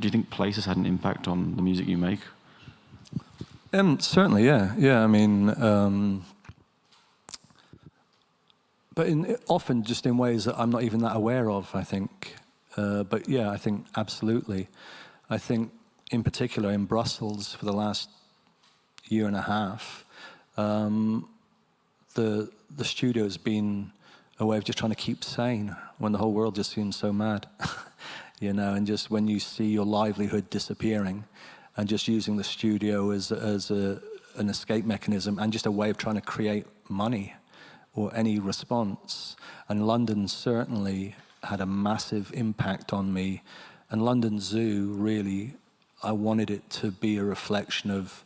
think places had an impact on the music you make? Certainly, yeah. Yeah, I mean, but often just in ways that I'm not even that aware of, I think. But yeah, I think absolutely. I think in particular in Brussels for the last year and a half, the studio has been a way of just trying to keep sane when the whole world just seems so mad, you know, and just when you see your livelihood disappearing and just using the studio as an escape mechanism and just a way of trying to create money or any response. And London certainly had a massive impact on me. And London Zoo, really, I wanted it to be a reflection of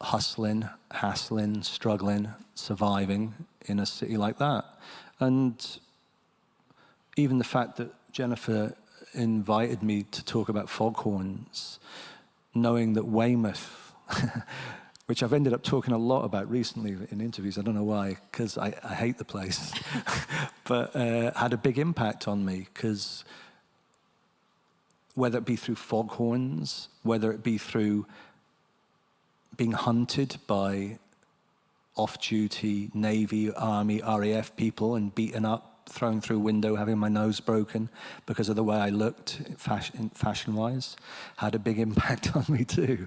hustling, hassling, struggling, surviving in a city like that. And even the fact that Jennifer invited me to talk about foghorns, knowing that Weymouth, which I've ended up talking a lot about recently in interviews, I don't know why, because I hate the place, but had a big impact on me, because whether it be through foghorns, whether it be through being hunted by off-duty Navy, Army, RAF people and beaten up, thrown through a window, having my nose broken because of the way I looked fashion-wise, had a big impact on me too,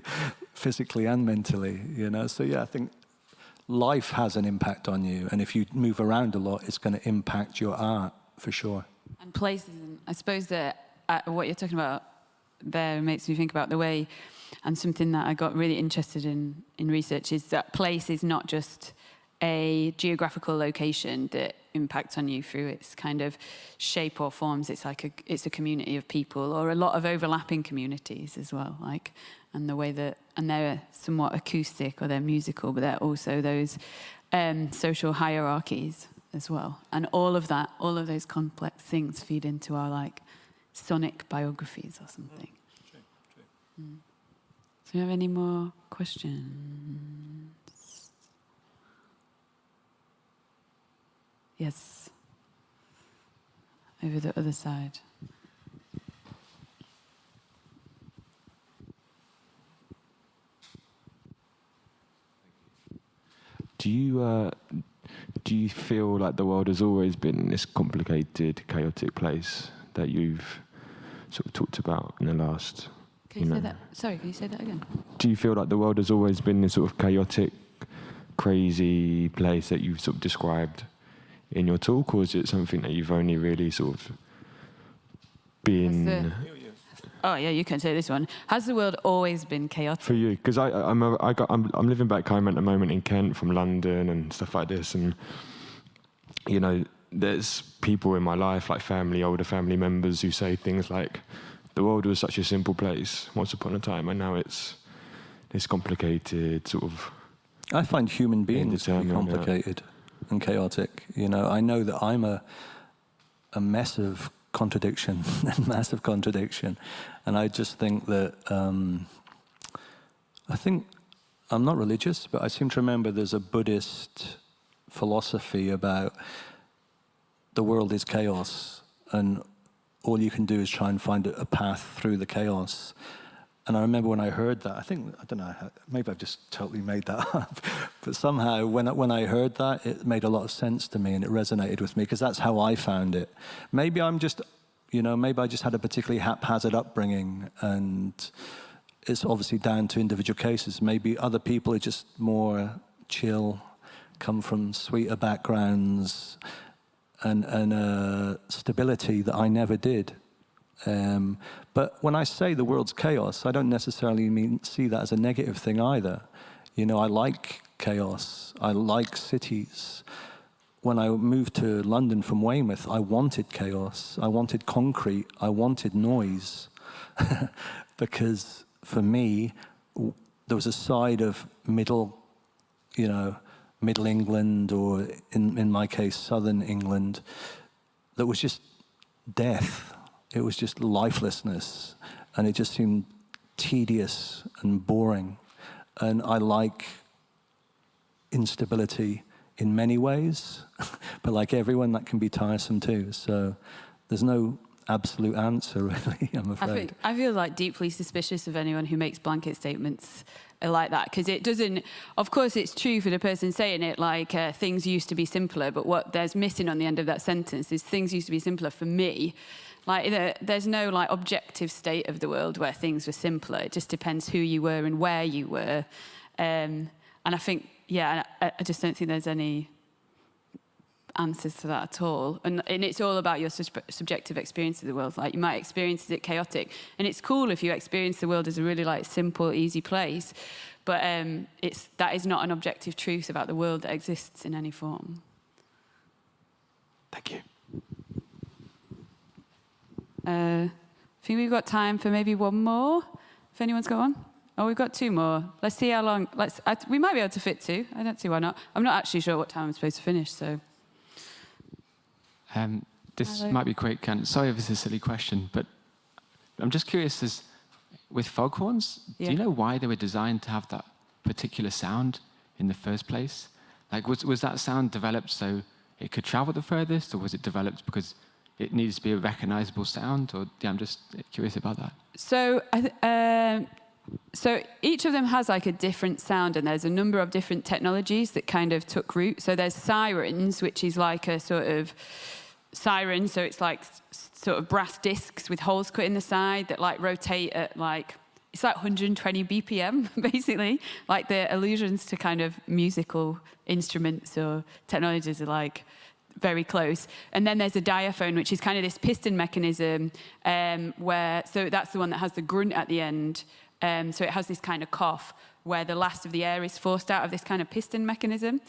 physically and mentally, you know. So yeah, I think life has an impact on you, and if you move around a lot, it's going to impact your art for sure. And places, I suppose that what you're talking about there makes me think about the way, and something that I got really interested in research is that place is not just a geographical location that impacts on you through its kind of shape or forms. It's a community of people, or a lot of overlapping communities as well. Like, and the way that, and they're somewhat acoustic or they're musical, but they're also those social hierarchies as well. And all of that, all of those complex things feed into our like sonic biographies or something. True. So do you have any more questions? Yes. Over the other side. Do you feel like the world has always been this complicated, chaotic place that you've sort of talked about in the last? Can you say that? Sorry, can you say that again? Do you feel like the world has always been this sort of chaotic, crazy place that you've sort of described in your talk, or is it something that you've only really sort of been? Oh yeah, you can say this one. Has the world always been chaotic? For you, because I'm living back home at the moment in Kent from London and stuff like this, and you know, there's people in my life, like family, older family members, who say things like, "The world was such a simple place once upon a time, and now it's this complicated sort of." I find human beings to be complicated and chaotic. You know, I know that I'm a mess of contradiction, massive contradiction, and I just think that I think I'm not religious, but I seem to remember there's a Buddhist philosophy about the world is chaos, and all you can do is try and find a path through the chaos. And I remember when I heard that, I don't know, maybe I've just totally made that up, but somehow when I heard that, it made a lot of sense to me and it resonated with me, because that's how I found it. Maybe I'm just, you know, maybe I just had a particularly haphazard upbringing, and it's obviously down to individual cases. Maybe other people are just more chill, come from sweeter backgrounds, and stability that I never did. But when I say the world's chaos, I don't necessarily see that as a negative thing either. You know, I like chaos. I like cities. When I moved to London from Weymouth, I wanted chaos. I wanted concrete. I wanted noise. Because for me, there was a side of middle England, or in my case, southern England, that was just death. It was just lifelessness, and it just seemed tedious and boring. And I like instability in many ways, but like everyone, that can be tiresome too. So there's no absolute answer, really, I'm afraid. I feel like deeply suspicious of anyone who makes blanket statements like that, because it doesn't, of course it's true for the person saying it, like things used to be simpler, but what there's missing on the end of that sentence is things used to be simpler for me. Like there's no like objective state of the world where things were simpler. It just depends who you were and where you were. And I think, yeah, I just don't think there's any answers to that at all. And it's all about your subjective experience of the world. Like you might experience it chaotic, and it's cool if you experience the world as a really like simple, easy place. But that is not an objective truth about the world that exists in any form. Thank you. I think we've got time for maybe one more, if anyone's got one. Oh, we've got two more. Let's see how long. We might be able to fit two. I don't see why not. I'm not actually sure what time I'm supposed to finish, so. This might be quick, and sorry if it's a silly question, but I'm just curious, with foghorns, do you know why they were designed to have that particular sound in the first place? Like, was that sound developed so it could travel the furthest, or was it developed because it needs to be a recognizable sound? Or I'm just curious about that. So each of them has like a different sound, and there's a number of different technologies that kind of took root. So there's sirens, which is like a sort of siren. So it's like sort of brass discs with holes cut in the side that like rotate at like, it's like 120 BPM, basically. Like the allusions to kind of musical instruments or technologies are like very close. And then there's a diaphone, which is kind of this piston mechanism so that's the one that has the grunt at the end. So it has this kind of cough where the last of the air is forced out of this kind of piston mechanism.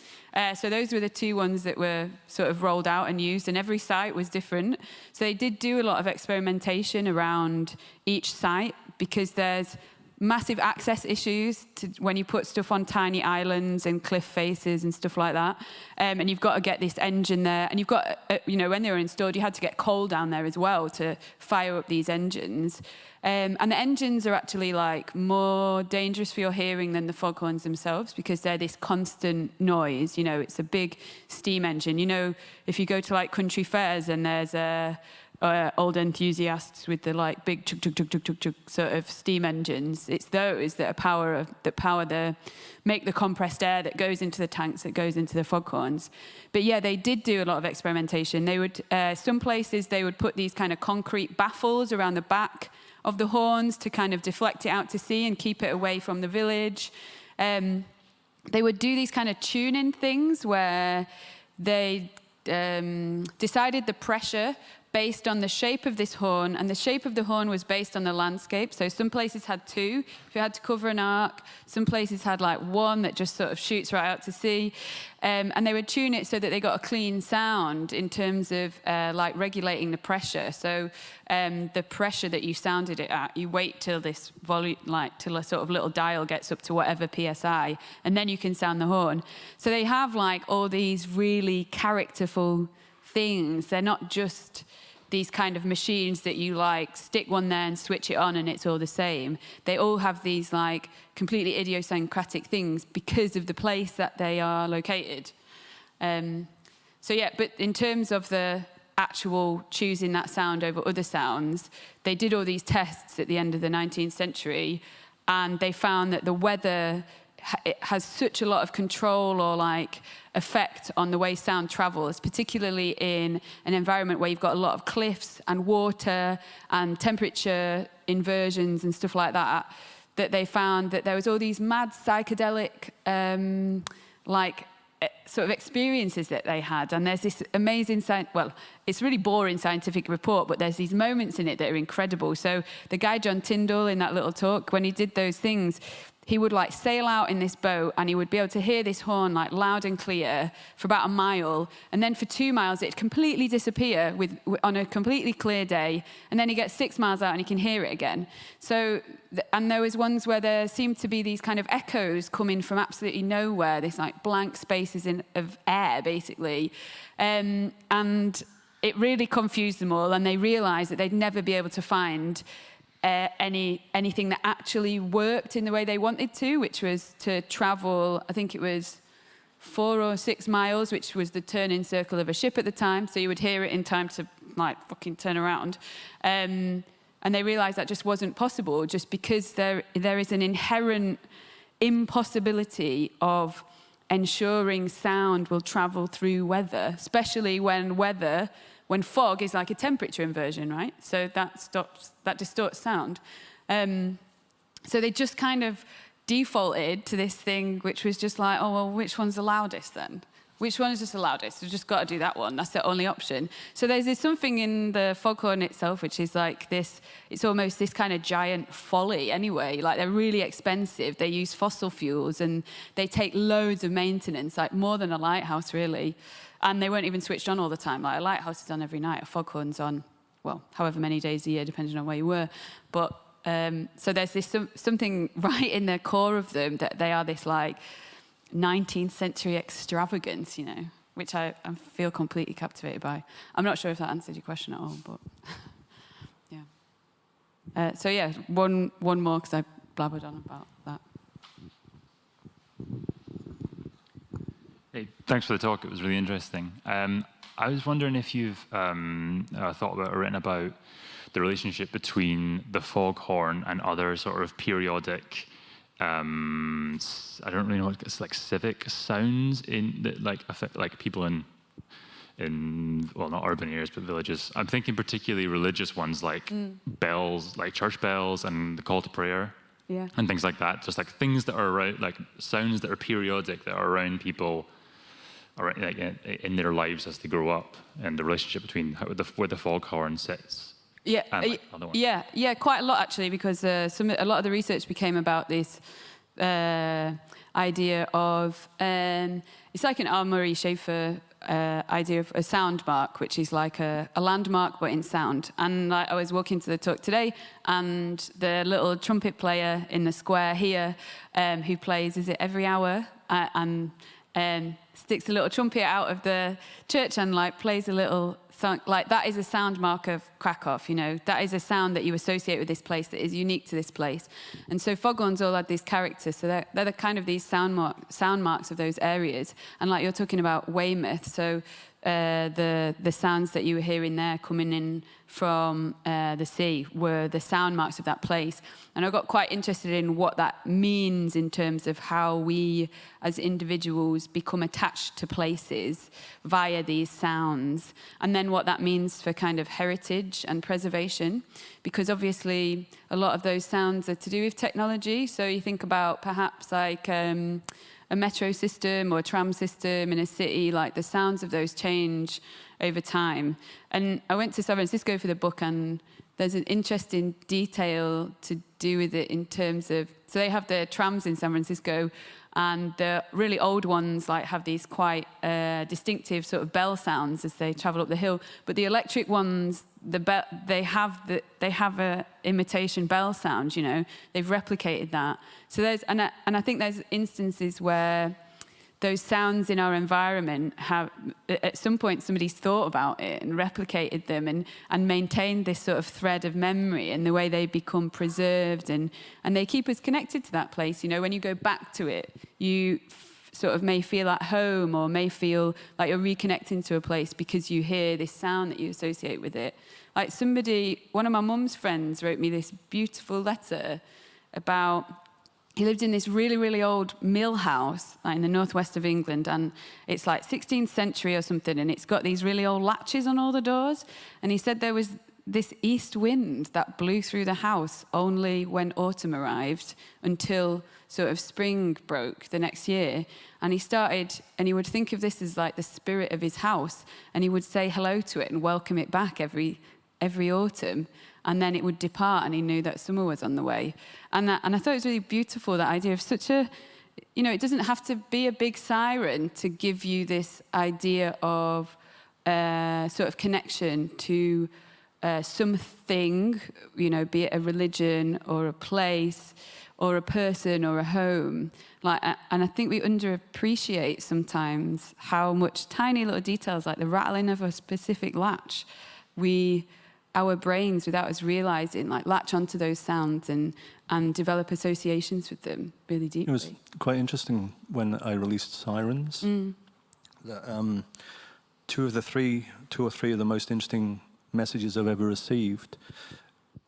So those were the two ones that were sort of rolled out and used, and every site was different. So they did do a lot of experimentation around each site, because there's massive access issues when you put stuff on tiny islands and cliff faces and stuff like that. And you've got to get this engine there. And you've got, when they were installed, you had to get coal down there as well to fire up these engines. And the engines are actually like more dangerous for your hearing than the foghorns themselves, because they're this constant noise. It's a big steam engine. If you go to like country fairs and there's old enthusiasts with the like big chug chug chug chug chug chug sort of steam engines, it's those that make the compressed air that goes into the tanks, that goes into the foghorns. But yeah, they did do a lot of experimentation. They would some places they would put these kind of concrete baffles around the back of the horns to kind of deflect it out to sea and keep it away from the village. They would do these kind of tuning things where they decided the pressure based on the shape of this horn, and the shape of the horn was based on the landscape. So some places had two, if you had to cover an arc. Some places had like one that just sort of shoots right out to sea. And they would tune it so that they got a clean sound in terms of like regulating the pressure. So the pressure that you sounded it at, you wait till this volume, like till a sort of little dial gets up to whatever PSI, and then you can sound the horn. So they have like all these really characterful things. They're not just these kind of machines that you like stick one there and switch it on and it's all the same. They all have these like completely idiosyncratic things because of the place that they are located. So yeah, but in terms of the actual choosing that sound over other sounds, they did all these tests at the end of the 19th century, and they found that the weather it has such a lot of control or like effect on the way sound travels, particularly in an environment where you've got a lot of cliffs and water and temperature inversions and stuff like that, that they found that there was all these mad psychedelic sort of experiences that they had. And there's this amazing, it's really boring scientific report, but there's these moments in it that are incredible. So the guy John Tyndall in that little talk, when he did those things, he would like sail out in this boat and he would be able to hear this horn like loud and clear for about a mile. And then for 2 miles, it'd completely disappear on a completely clear day. And then he gets 6 miles out and he can hear it again. So, and there was ones where there seemed to be these kind of echoes coming from absolutely nowhere, this like blank spaces of air, basically. And it really confused them all. And they realized that they'd never be able to find anything that actually worked in the way they wanted to, which was to travel, I think it was 4 or 6 miles, which was the turning circle of a ship at the time. So you would hear it in time to like fucking turn around. And they realized that just wasn't possible, just because there is an inherent impossibility of ensuring sound will travel through weather, especially when fog is like a temperature inversion, right? So that distorts sound. So they just kind of defaulted to this thing, which was just like, oh, well, which one's the loudest then? Which one is just the loudest? We've just got to do that one. That's the only option. So there's something in the foghorn itself, which is like this, it's almost this kind of giant folly anyway. Like they're really expensive. They use fossil fuels and they take loads of maintenance, like more than a lighthouse really. And they weren't even switched on all the time. Like a lighthouse is on every night, a foghorn's on, well, however many days a year, depending on where you were. But so there's this something right in the core of them that they are this like 19th century extravagance, you know, which I feel completely captivated by. I'm not sure if that answered your question at all, but yeah. So yeah, one more because I blabbered on about that. Hey, thanks for the talk. It was really interesting. I was wondering if you've thought about or written about the relationship between the foghorn and other sort of periodic, I don't really know what it's like, civic sounds that like affect like people in well, not urban areas but villages. I'm thinking particularly religious ones like bells, like church bells and the call to prayer. Yeah. And things like that, just like things that are around, like sounds that are periodic, that are around people, around, like in their lives as they grow up, and the relationship between where the foghorn sits. Yeah, and, like, other ones. yeah, quite a lot actually, because a lot of the research became about this idea of it's like an R. Murray Schafer idea of a sound mark, which is like a landmark but in sound. And I was walking to the talk today, and the little trumpet player in the square here, who plays, is it every hour, and sticks a little trumpet out of the church and like plays a little song. Like that is a sound mark of Krakow, you know. That is a sound that you associate with this place that is unique to this place. And so foghorns all had this character. So they're the kind of these sound marks of those areas. And like you're talking about Weymouth, so the sounds that you were hearing there coming in from the sea were the sound marks of that place. And I got quite interested in what that means in terms of how we as individuals become attached to places via these sounds, and then what that means for kind of heritage and preservation, because obviously a lot of those sounds are to do with technology. So you think about perhaps like a metro system or a tram system in a city, like the sounds of those change over time. And I went to San Francisco for the book, and there's an interesting detail to do with it in terms of, so they have the trams in San Francisco, and the really old ones like have these quite distinctive sort of bell sounds as they travel up the hill. But the electric ones, they have a imitation bell sound. You know, they've replicated that. So and I think there's instances where those sounds in our environment have, at some point, somebody's thought about it and replicated them and maintained this sort of thread of memory, and the way they become preserved and they keep us connected to that place. You know, when you go back to it, you sort of may feel at home or may feel like you're reconnecting to a place because you hear this sound that you associate with it. Like one of my mum's friends wrote me this beautiful letter about, he lived in this really, really old mill house in the northwest of England, and it's like 16th century or something, and it's got these really old latches on all the doors. And he said there was this east wind that blew through the house only when autumn arrived, until sort of spring broke the next year. And he would think of this as like the spirit of his house, and he would say hello to it and welcome it back every autumn. And then it would depart, and he knew that summer was on the way. And I thought it was really beautiful, that idea of such a, you know, it doesn't have to be a big siren to give you this idea of sort of connection to something, you know, be it a religion or a place or a person or a home. And I think we underappreciate sometimes how much tiny little details, like the rattling of a specific latch, we our brains, without us realizing, like latch onto those sounds and develop associations with them really deeply. It was quite interesting when I released Sirens. That, two or three of the most interesting messages I've ever received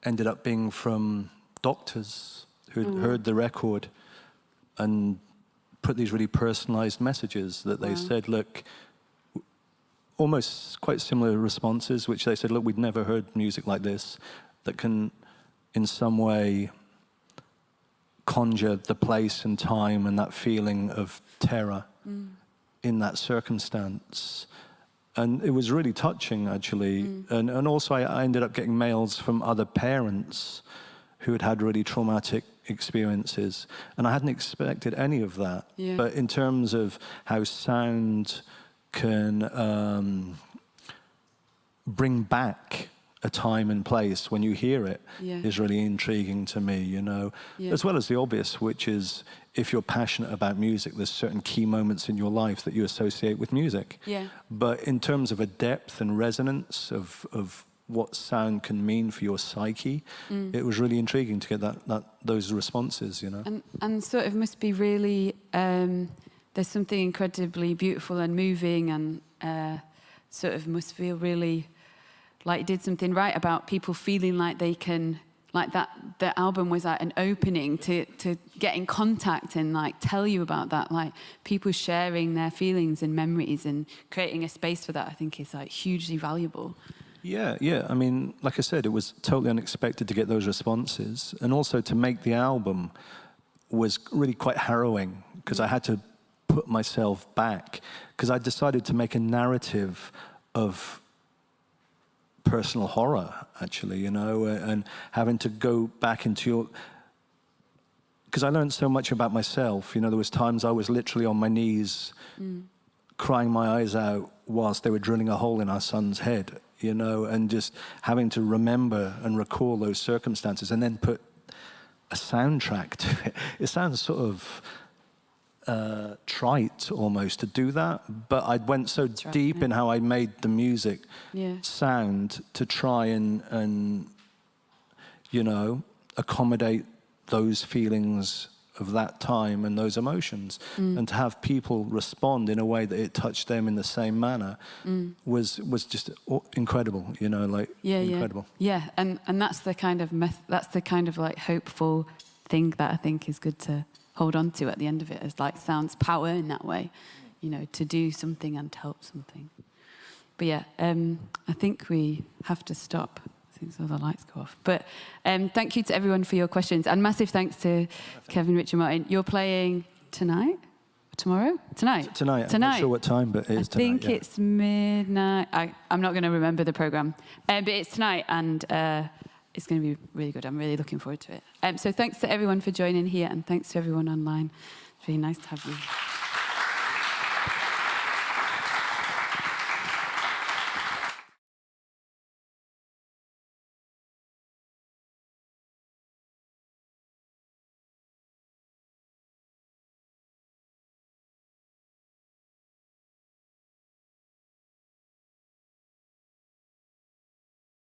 ended up being from doctors who'd heard the record and put these really personalized messages that they said, look, almost quite similar responses, which they said, look, we'd never heard music like this that can in some way conjure the place and time and that feeling of terror in that circumstance. And it was really touching, actually. And also I ended up getting mails from other parents who had had really traumatic experiences. And I hadn't expected any of that. Yeah. But in terms of how sound can bring back a time and place when you hear it is really intriguing to me, you know, as well as the obvious, which is if you're passionate about music, there's certain key moments in your life that you associate with music. Yeah. But in terms of a depth and resonance of what sound can mean for your psyche, it was really intriguing to get those responses, you know. And sort of must be really, there's something incredibly beautiful and moving and sort of must feel really like you did something right about people feeling like they can, like that the album was like an opening to get in contact and like tell you about that, like people sharing their feelings and memories and creating a space for that, I think is like hugely valuable. Yeah. I mean, like I said, it was totally unexpected to get those responses. And also to make the album was really quite harrowing because I had to put myself back because I decided to make a narrative of personal horror, actually, you know, and having to go back into your... Because I learned so much about myself. You know, there was times I was literally on my knees crying my eyes out whilst they were drilling a hole in our son's head, you know, and just having to remember and recall those circumstances and then put a soundtrack to it. It sounds sort of trite almost to do that, but I went so deep in how I made the music sound to try and you know, accommodate those feelings of that time and those emotions, and to have people respond in a way that it touched them in the same manner was just incredible, you know, like incredible. Yeah, and that's the kind of like hopeful thing that I think is good to hold on to at the end of it, as like sound's power in that way, you know, to do something and help something. But yeah, I think we have to stop. I think so the lights go off. But thank you to everyone for your questions, and massive thanks to Kevin, Richard, Martin. You're playing tonight? Tomorrow? Tonight. I'm not sure what time, but it is tonight. I think it's midnight. I'm not going to remember the programme. But it's tonight, and it's going to be really good. I'm really looking forward to it. So thanks to everyone for joining here, and thanks to everyone online. It's really nice to have you.